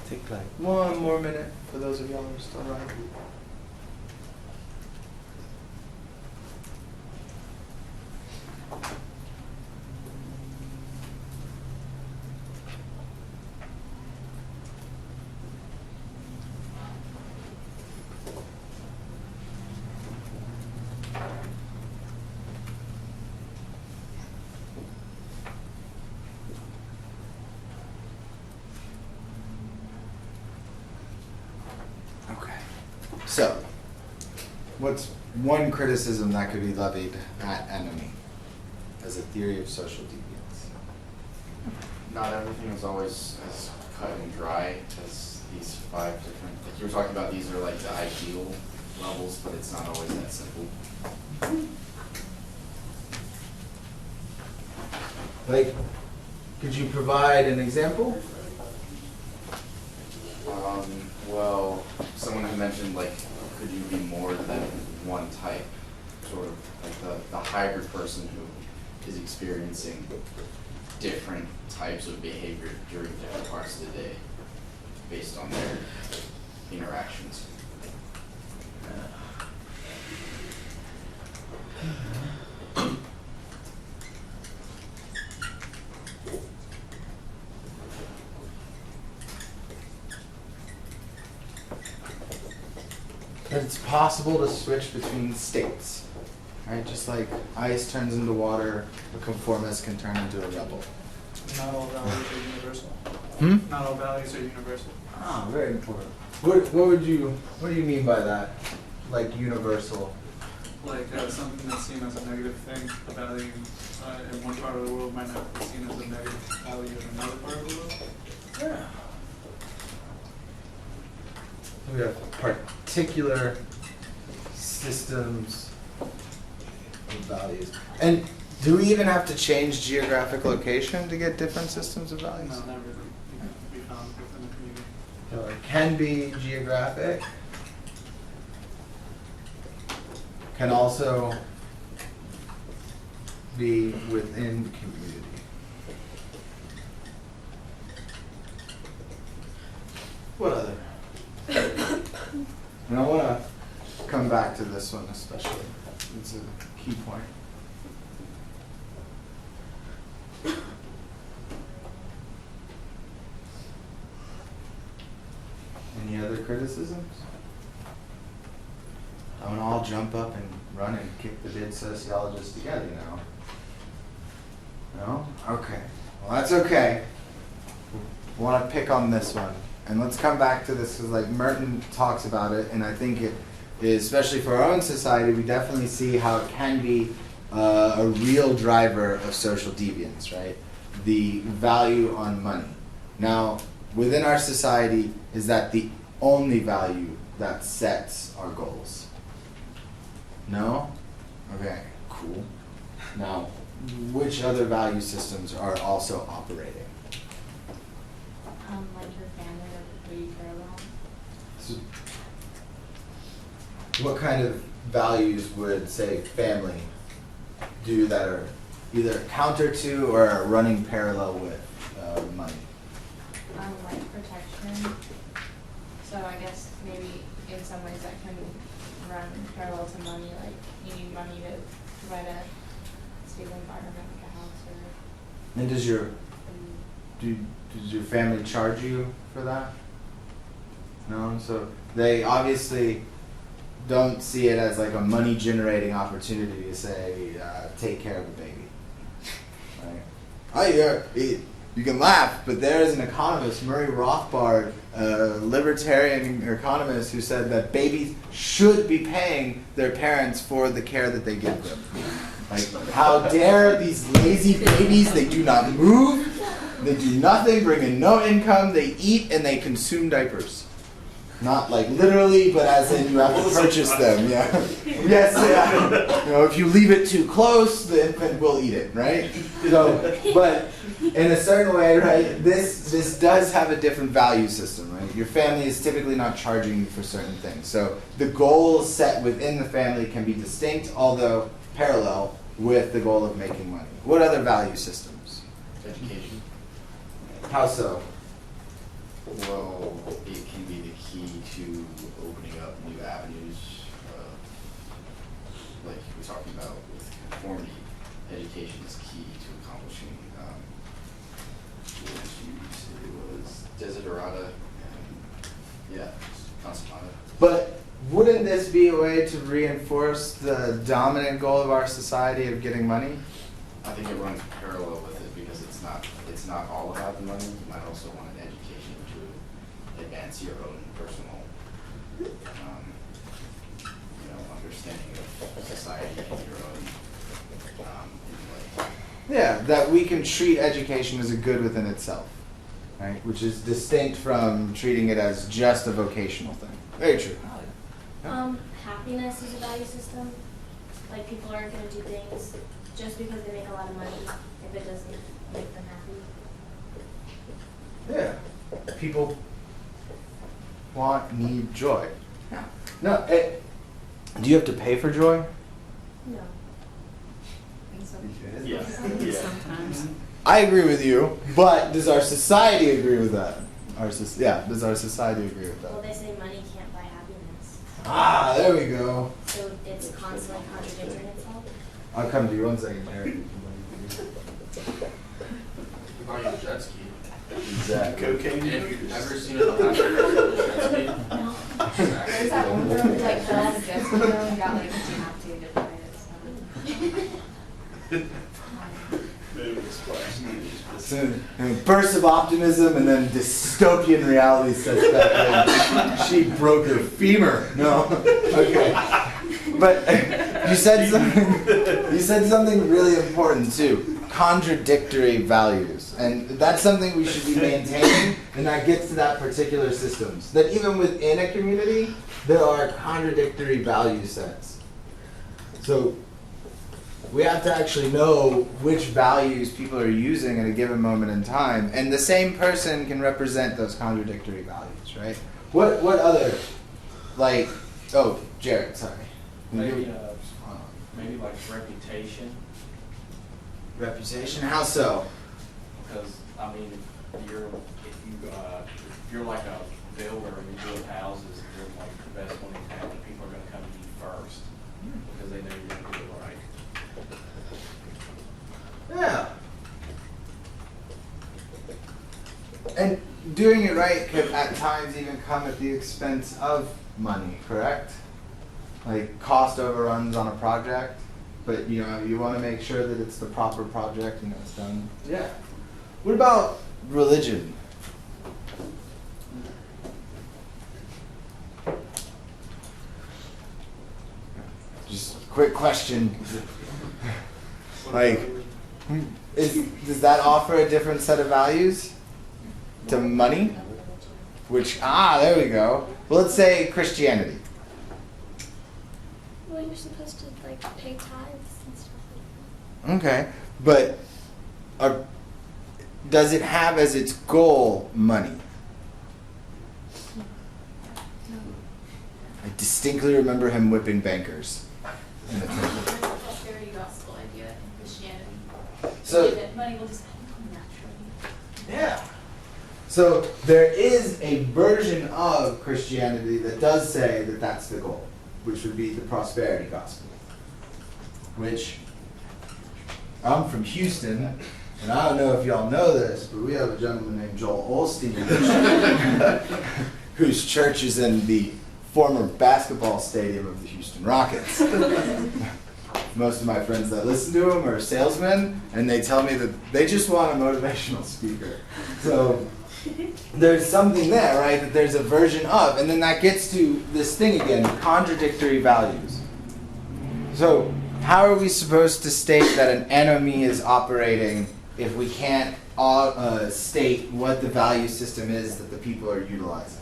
Take like one more minute for those of y'all who are still writing. So, what's one criticism that could be levied at Anomie as a theory of social deviance? Not everything is always as cut and dry as these 5 different, like you were talking about, these are like the ideal levels, but it's not always that simple. Like, could you provide an example? Well, someone had mentioned, like, could you be more than one type? Sort of like the hybrid person who is experiencing different types of behavior during different parts of the day based on their interactions. It's possible to switch between states, right? Just like ice turns into water, a conformist can turn into a rebel. Not all values are universal. Hmm? Not all values are universal. Ah, very important. What do you mean by that? Like universal? Like something that's seen as a negative thing, a value in one part of the world might not be seen as a negative value in another part of the world. Yeah. We have particular systems of values. And do we even have to change geographic location to get different systems of values? No, not really. You have to be found within the community. So it can be geographic. Can also be within the community. What other? And I want to come back to this one especially. It's a key point. Any other criticisms? I'm gonna all jump up and run and kick the dead sociologist together now. No? Okay. Well, that's okay. I want to pick on this one. And let's come back to this because like Merton talks about it, and I think it is, especially for our own society, we definitely see how it can be a real driver of social deviance, right? The value on money. Now, within our society, is that the only value that sets our goals? No? Okay, cool. Now, which other value systems are also operating? Like your family or who you care about. So, what kind of values would, say, family do that are either counter to or are running parallel with money? Life protection. So I guess maybe in some ways that can run parallel to money. Like you need money to provide a stable environment, like a house or. And does your family charge you for that? No? So they obviously don't see it as like a money generating opportunity to say, take care of the baby. Right? You can laugh, but there is an economist, Murray Rothbard, a libertarian economist, who said that babies should be paying their parents for the care that they give them. Like, how dare these lazy babies, they do not move, they do nothing, bring in no income, they eat and they consume diapers. Not like literally, but as in you have to purchase them, yeah. Yes, yeah. You know, if you leave it too close, the infant will eat it, right? So, but in a certain way, right, this does have a different value system, right? Your family is typically not charging you for certain things. So the goals set within the family can be distinct, although parallel with the goal of making money. What other value systems? Education. How so? Well, it can be the key to opening up new avenues. Like we were talking about with conformity, education is key to accomplishing what it was desiderata and yeah, consummata. But wouldn't this be a way to reinforce the dominant goal of our society of getting money? I think it runs parallel with it because it's not all about the money. You might also want an education to advance your own personal understanding of society and your own input. Yeah, that we can treat education as a good within itself, right? Which is distinct from treating it as just a vocational thing. Very true. Happiness is a value system. Like, people aren't going to do things just because they make a lot of money if it doesn't make them happy. Yeah. People need joy. Yeah. No, do you have to pay for joy? No. I think so. Yeah. Sometimes. I agree with you, but does our society agree with that? Does our society agree with Well, that? they say money can't buy happiness. Ah, there we go. So it's constantly contradicting itself. I'll come to you 1 second, Eric. Buy you a jet ski. Exactly. Cocaine. Have you ever seen an electric jet ski? No. There's that one girl who like fell off a jet ski though and got like you have to get by it. So, bursts of optimism and then dystopian reality sets back in. She broke her femur. No. Okay. But you said something really important too. Contradictory values. And that's something we should be maintaining, and that gets to that particular systems. That even within a community, there are contradictory value sets. So we have to actually know which values people are using at a given moment in time, and the same person can represent those contradictory values, right? What other, like, oh, Jared, sorry. Maybe like reputation. Reputation? How so? Because I mean, if you're like a builder and you build houses and you're like the best one in town, people are going to come to you first because they know you're going to do it right. Yeah. And doing it right could at times even come at the expense of money, correct? Like cost overruns on a project, but you want to make sure that it's the proper project and it's done. Yeah. What about religion? Just a quick question. Like, does that offer a different set of values to money? Which, there we go. Well, let's say Christianity. Well, you're supposed to like pay tithes and stuff like Okay, but does it have as its goal money? I distinctly remember him whipping bankers in the temple. That's a prosperity gospel idea in Christianity. So, That money will just come naturally. yeah. So there is a version of Christianity that does say that that's the goal, which would be the prosperity gospel. Which, I'm from Houston, and I don't know if y'all know this, but we have a gentleman named Joel Olstein, whose church is in the former basketball stadium of the Houston Rockets. Most of my friends that listen to him are salesmen, and they tell me that they just want a motivational speaker. So there's something there, right, that there's a version of, and then that gets to this thing again, contradictory values. So how are we supposed to state that an enemy is operating if we can't state what the value system is that the people are utilizing?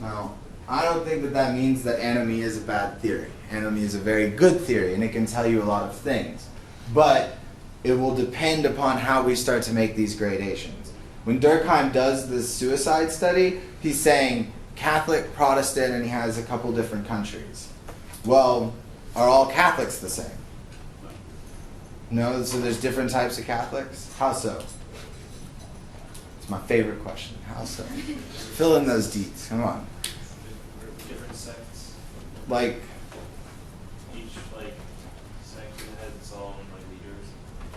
Now, I don't think that that means that anomie is a bad theory. Anomie is a very good theory, and it can tell you a lot of things. But it will depend upon how we start to make these gradations. When Durkheim does this suicide study, he's saying Catholic, Protestant, and he has a couple different countries. Well, are all Catholics the same? No? So there's different types of Catholics? How so? It's my favorite question. How so? Fill in those deets. Come on. Different sects. Like, Each section has its own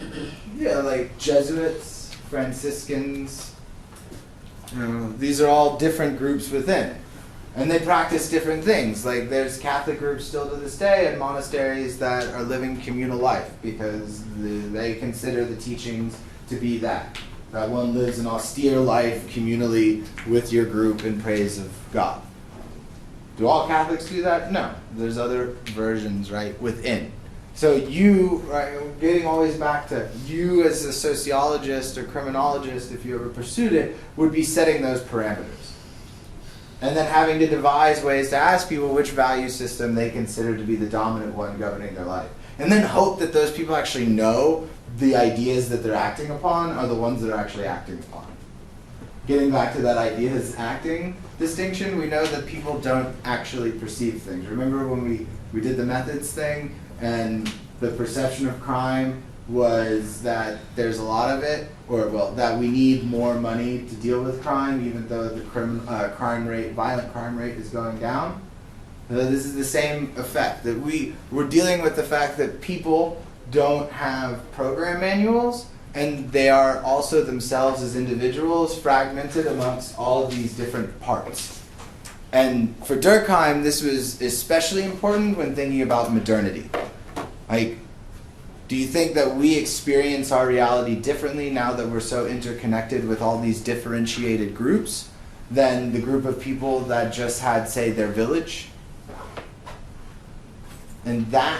leaders. yeah, like Jesuits, Franciscans. These are all different groups within. And they practice different things. Like there's Catholic groups still to this day and monasteries that are living communal life because they consider the teachings to be that. that one lives an austere life communally with your group in praise of God. Do all Catholics do that? No. There's other versions, right, within. So you, right, getting always back to you as a sociologist or criminologist, if you ever pursued it, would be setting those parameters. And then having to devise ways to ask people which value system they consider to be the dominant one governing their life. And then hope that those people actually know the ideas that they're acting upon are the ones that are actually acting upon. Getting back to that ideas acting distinction, we know that people don't actually perceive things. Remember when we did the methods thing and the perception of crime was that there's a lot of it, or well, that we need more money to deal with crime even though the violent crime rate is going down? This is the same effect, that we're dealing with the fact that people don't have program manuals, and they are also themselves as individuals fragmented amongst all of these different parts. And for Durkheim, this was especially important when thinking about modernity. Like, do you think that we experience our reality differently now that we're so interconnected with all these differentiated groups than the group of people that just had, say, their village? And that,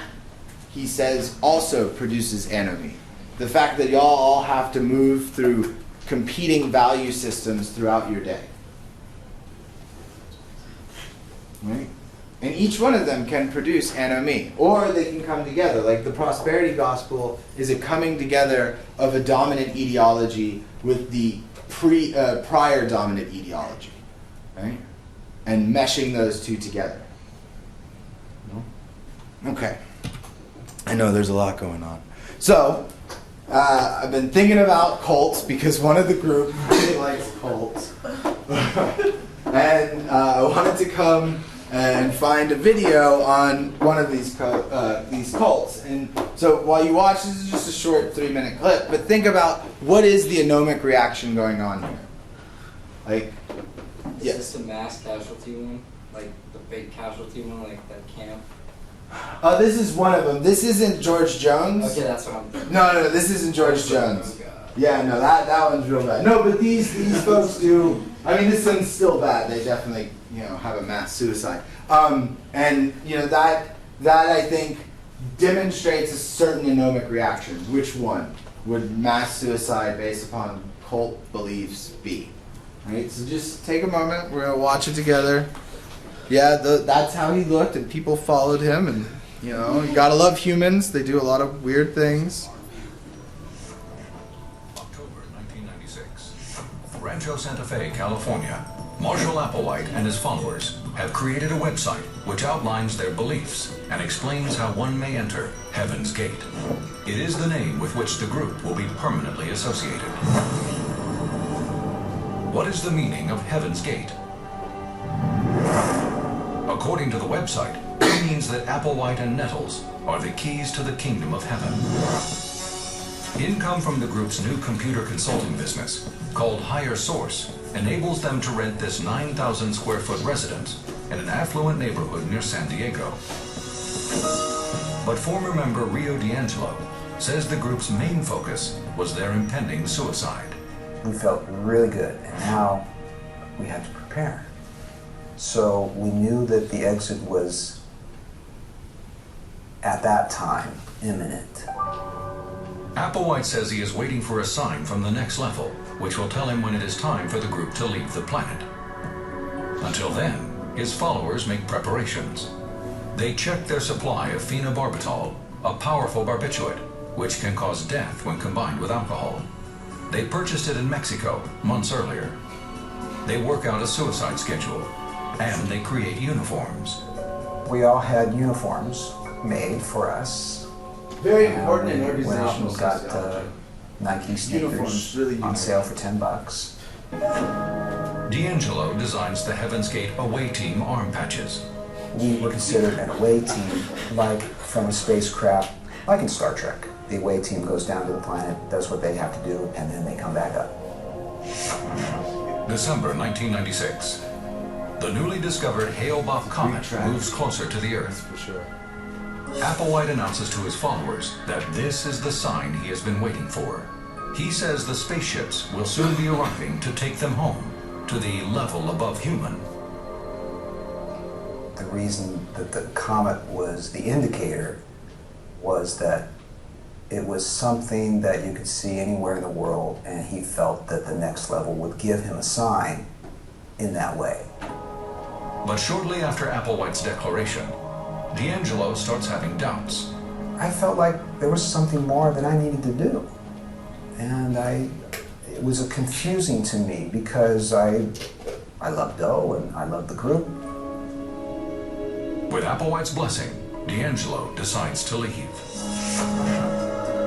he says, also produces anomie. The fact that y'all all have to move through competing value systems throughout your day. Right? And each one of them can produce anomie, or they can come together. Like the prosperity gospel is a coming together of a dominant ideology with the prior dominant ideology, right? And meshing those two together. Okay. I know there's a lot going on. So, I've been thinking about cults because one of the group really likes cults. And I wanted to come and find a video on one of these cults. And so while you watch, this is just a short 3-minute clip, but think about what is the anomic reaction going on here? Like, is this the mass casualty one? Like the fake casualty one, like that camp? This is one of them. This isn't George Jones. Okay, that's what I'm thinking. No, this isn't George Jones. Oh, God. Yeah, no, that one's real bad. No, but these folks do. I mean, this one's still bad. They definitely, have a mass suicide. And that I think demonstrates a certain anomic reaction. Which one would mass suicide based upon cult beliefs be? Right. So just take a moment. We're gonna watch it together. Yeah, that's how he looked, and people followed him, and you gotta love humans. They do a lot of weird things. October 1996, Rancho Santa Fe, California. Marshall Applewhite and his followers have created a website which outlines their beliefs and explains how one may enter Heaven's Gate. It is the name with which the group will be permanently associated. What is the meaning of Heaven's Gate? According to the website, it means that Applewhite and Nettles are the keys to the kingdom of heaven. Income from the group's new computer consulting business, called Higher Source, enables them to rent this 9,000 square foot residence in an affluent neighborhood near San Diego. But former member Rio D'Angelo says the group's main focus was their impending suicide. We felt really good, and now we had to prepare. So we knew that the exit was, at that time, imminent. Applewhite says he is waiting for a sign from the next level, which will tell him when it is time for the group to leave the planet. Until then, his followers make preparations. They check their supply of phenobarbital, a powerful barbiturate, which can cause death when combined with alcohol. They purchased it in Mexico months earlier. They work out a suicide schedule, and they create uniforms. We all had uniforms made for us. Very important in organizational organizational got sociology. Nike Uniforms, sneakers really on sale for $10. D'Angelo designs the Heaven's Gate away team arm patches. We were considered an away team, like from a spacecraft, like in Star Trek. The away team goes down to the planet, does what they have to do, and then they come back up. December 1996. The newly discovered Hale-Bopp comet moves closer to the Earth. For sure. Applewhite announces to his followers that this is the sign he has been waiting for. He says the spaceships will soon be arriving to take them home to the level above human. The reason that the comet was the indicator was that it was something that you could see anywhere in the world, and he felt that the next level would give him a sign in that way. But shortly after Applewhite's declaration, D'Angelo starts having doubts. I felt like there was something more that I needed to do. And it was confusing to me because I loved Doe and I loved the group. With Applewhite's blessing, D'Angelo decides to leave.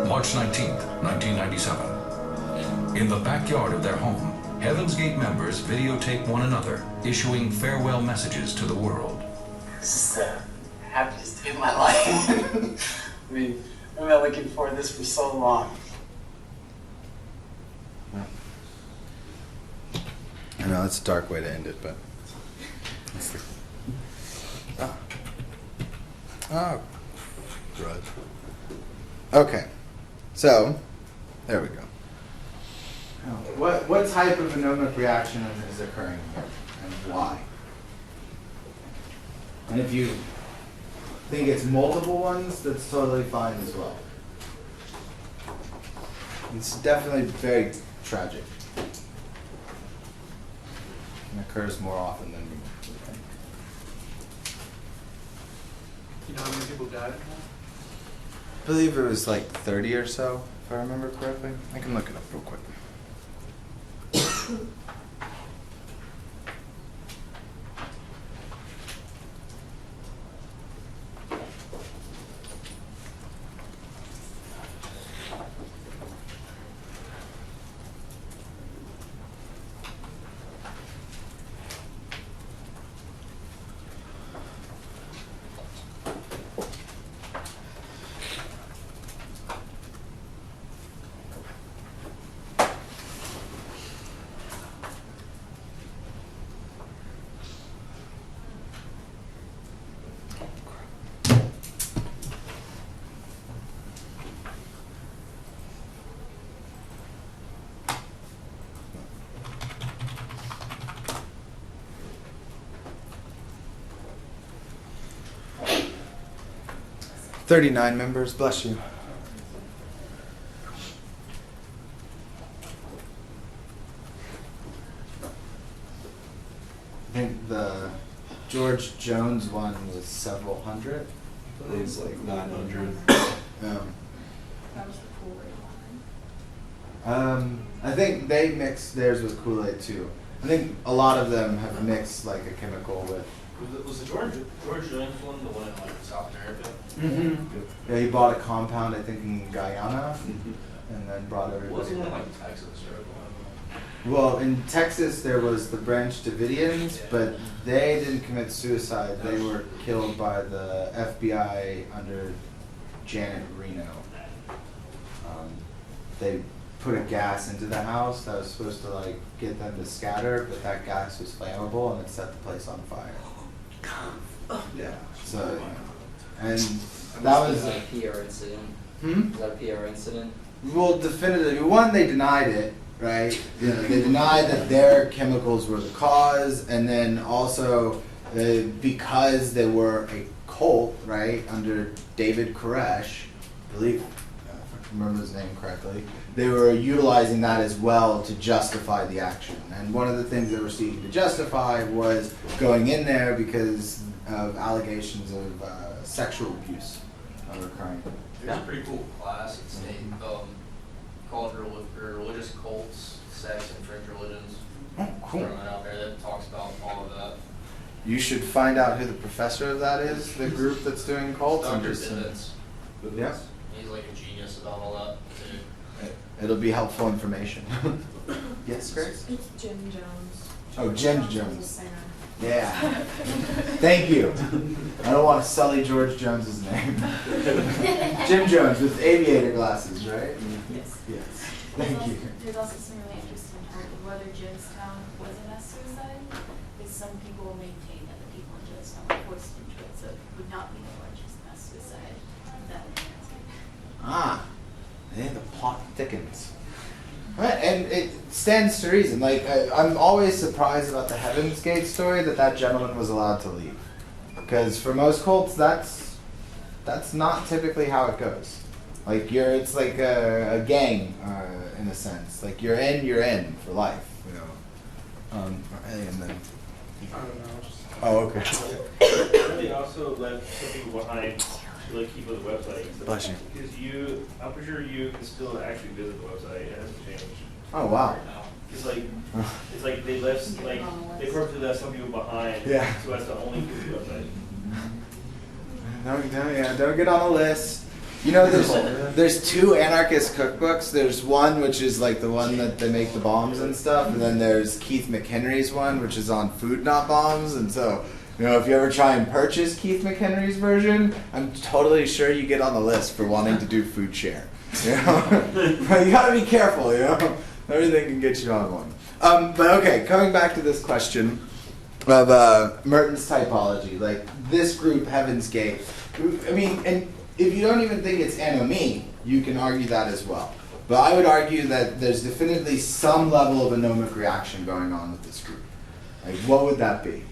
March 19th, 1997. In the backyard of their home, Heaven's Gate members videotape one another, issuing farewell messages to the world. This is the happiest day of my life. I mean, I've been looking for this for so long. I know it's a dark way to end it, but. Oh, good. Okay, so there we go. What type of anomic reaction is occurring here, and why? And if you think it's multiple ones, that's totally fine as well. It's definitely very tragic. It occurs more often than we think. You know how many people died? I believe it was like 30 or so, if I remember correctly. I can look it up real quick. 39 members, bless you. I think the George Jones one was several hundred. I think it's like 900. That was the Kool-Aid one. I think they mixed theirs with Kool-Aid too. I think a lot of them have mixed like a chemical with. Was the George Jones one the one in like South America? Mm-hmm. Yeah, he bought a compound I think in Guyana, and then brought everybody. Wasn't it like Texas or? Well, in Texas there was the branch Deviance, but they didn't commit suicide. They were killed by the FBI under Janet Reno. They put a gas into the house that was supposed to like get them to scatter, but that gas was flammable and it set the place on fire. Yeah. So, and that was a PR incident. Hmm? Is that a PR incident? Well, definitively. One, they denied it, right? You know, they denied that their chemicals were the cause, and then also because they were a cult, right, under David Koresh, I believe, if I can remember his name correctly, they were utilizing that as well to justify the action. And one of the things they were seeking to justify was going in there because of allegations of sexual abuse occurring. There's a pretty cool class at State called Religious Cults, Sex, and Fringe Religions. Oh, cool. Throwing that out there that talks about all of that. You should find out who the professor of that is, the group that's doing cults. Dr. Deviance. Yeah. He's like a genius about all that too. It'll be helpful information. Yes, Grace? It's Jim Jones. Oh, Jim Was a Jones. singer. Yeah. Thank you. I don't want to sully George Jones's name. Jim Jones with aviator glasses, right? Yes. Yes. Thank you. There's also some really interesting talk of whether Jonestown was a mass suicide, because some people maintain that the people in Jonestown were forced into it, so it would not be the largest mass suicide that would be answered. Ah. Yeah, the plot thickens. Right, and it stands to reason. Like, I'm always surprised about the Heaven's Gate story that gentleman was allowed to leave. Because for most cults, that's not typically how it goes. Like, it's like a gang, in a sense. Like, you're in for life, you know. And then... I don't know. Oh, okay. They also left some people behind to like keep with the website. So Bless you. Because I'm pretty sure you can still actually visit the website. It hasn't changed. Oh, wow. It's like they left, like, they purposely left some people behind. Yeah. So that's the only keep the website. Don't get on the list. You know, there's 2 anarchist cookbooks. There's one which is like the one that they make the bombs and stuff, and then there's Keith McHenry's one, which is on food, not bombs. And so, you know, if you ever try and purchase Keith McHenry's version, I'm totally sure you get on the list for wanting to do food share. You know, you gotta be careful. You know, everything can get you on one. But okay, coming back to this question of Merton's typology, like this group, Heaven's Gate. I mean, and if you don't even think it's Anomie, you can argue that as well. But I would argue that there's definitely some level of anomic reaction going on with this group. Like, what would that be?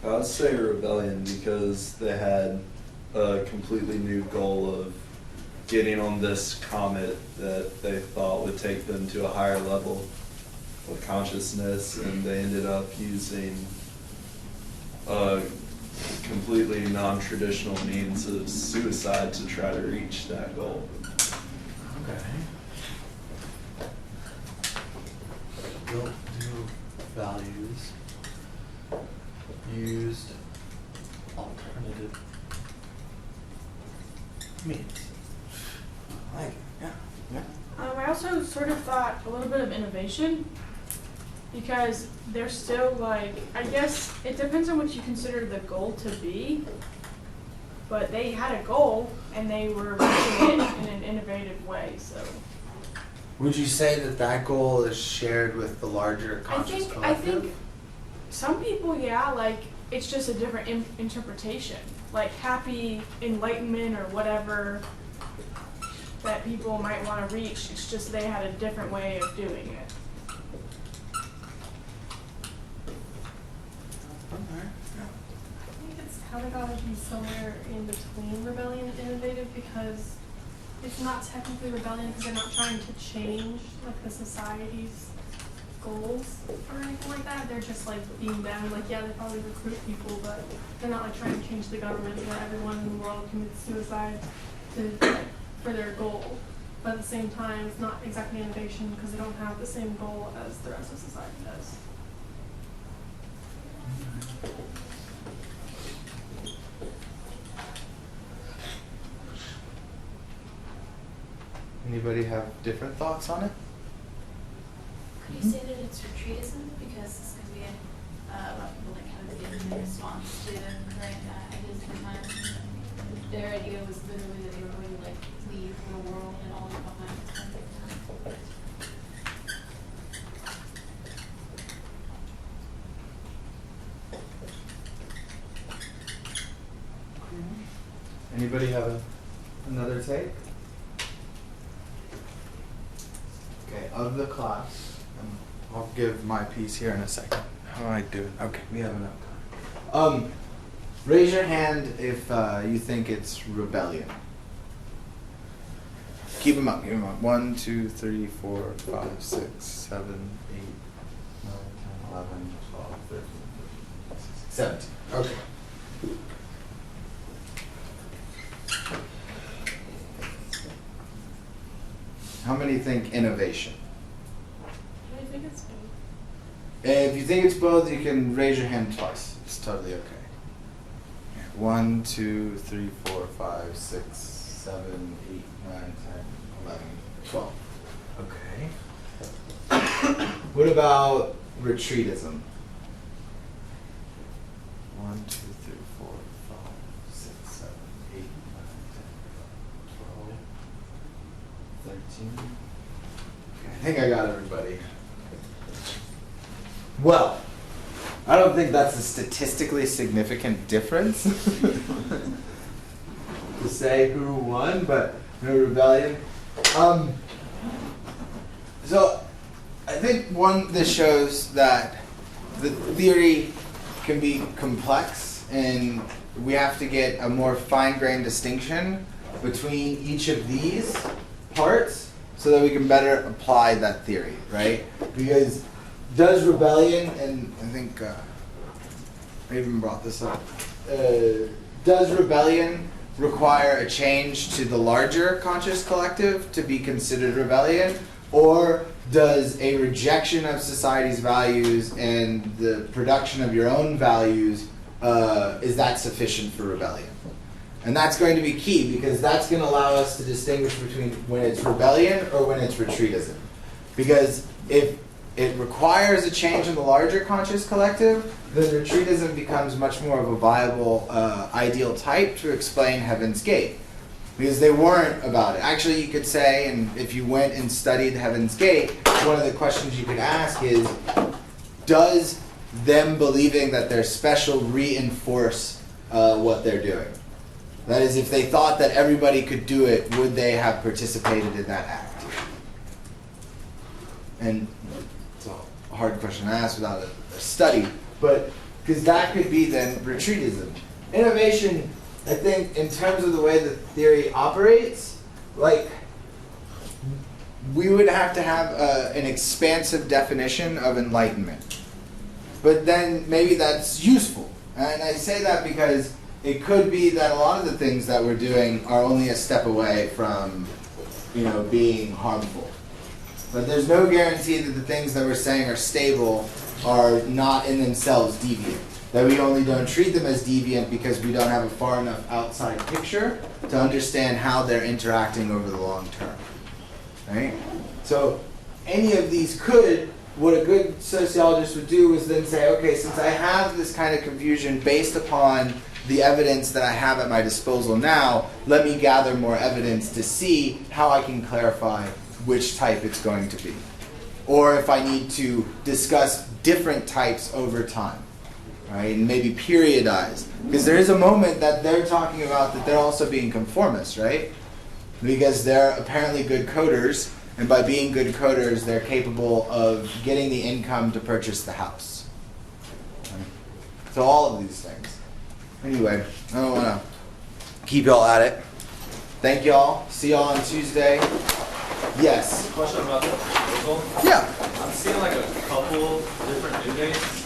I would say rebellion, because they had a completely new goal of getting on this comet that they thought would take them to a higher level of consciousness, and they ended up using a completely non-traditional means of suicide to try to reach that goal. Okay. Built new values, used alternative means. I like it. Yeah. I also sort of thought a little bit of innovation, because they're still like, I guess it depends on what you consider the goal to be, but they had a goal and they were reaching it in an innovative way, so. Would you say that goal is shared with the larger conscious I collective? think some people, yeah, like it's just a different interpretation, like happy enlightenment or whatever that people might want to reach. It's just they had a different way of doing it. I think it's kind of got to be somewhere in between rebellion and innovative, because it's not technically rebellion because they're not trying to change like the society's goals or anything like that. They're just like being them. Like, yeah, they probably recruit people, but they're not like trying to change the government where everyone in the world commits suicide for their goal. But at the same time, it's not exactly innovation because they don't have the same goal as the rest of society does. Anybody have different thoughts on it? Could you say that it's retreatism? Because it's going to be a lot of people like have a different response to the current ideas of the time. Their idea was literally that they were going to like leave the world and all that behind. Anybody have another take? Okay, of the class, I'll give my piece here in a second. How am I doing? Okay, we have enough time. Raise your hand if you think it's rebellion. Keep them up, keep them up. 1, 2, 3, 4, 5, 6, 7, 8, 9, 10, 11, 12, 13, 14, 17. Okay. How many think innovation? I think it's both. If you think it's both, you can raise your hand twice. It's totally okay. 1, 2, 3, 4, 5, 6, 7, 8, 9, 10, 11, 12. Okay. What about retreatism? 1, 2, 3, 4, 5, 6, 7, 8, 9, 10, 12, 13. Okay, I think I got everybody. Well, I don't think that's a statistically significant difference to say who won, but no rebellion. So I think this shows that the theory can be complex, and we have to get a more fine-grained distinction between each of these parts so that we can better apply that theory, right? Because does rebellion, and I think I even brought this up, does rebellion require a change to the larger conscious collective to be considered rebellion? Or does a rejection of society's values and the production of your own values, is that sufficient for rebellion? And that's going to be key, because that's going to allow us to distinguish between when it's rebellion or when it's retreatism. Because if it requires a change in the larger conscious collective, then retreatism becomes much more of a viable ideal type to explain Heaven's Gate. Because they weren't about it. Actually, you could say, and if you went and studied Heaven's Gate, one of the questions you could ask is, does them believing that they're special reinforce what they're doing? That is, if they thought that everybody could do it, would they have participated in that act? And it's a hard question to ask without a study, but because that could be then retreatism. Innovation, I think, in terms of the way the theory operates, like, we would have to have an expansive definition of enlightenment. But then maybe that's useful. And I say that because it could be that a lot of the things that we're doing are only a step away from, being harmful. But there's no guarantee that the things that we're saying are stable are not in themselves deviant. That we only don't treat them as deviant because we don't have a far enough outside picture to understand how they're interacting over the long term. Right? So any of these could, what a good sociologist would do is then say, okay, since I have this kind of confusion based upon the evidence that I have at my disposal now, let me gather more evidence to see how I can clarify which type it's going to be. Or if I need to discuss different types over time. Right, and maybe periodize. Because there is a moment that they're talking about that they're also being conformists, right? Because they're apparently good coders, and by being good coders, they're capable of getting the income to purchase the house. Right? So all of these things. Anyway, I don't want to keep y'all at it. Thank y'all. See y'all on Tuesday. Yes? Question about the proposal? Yeah. I'm seeing like a couple different due dates.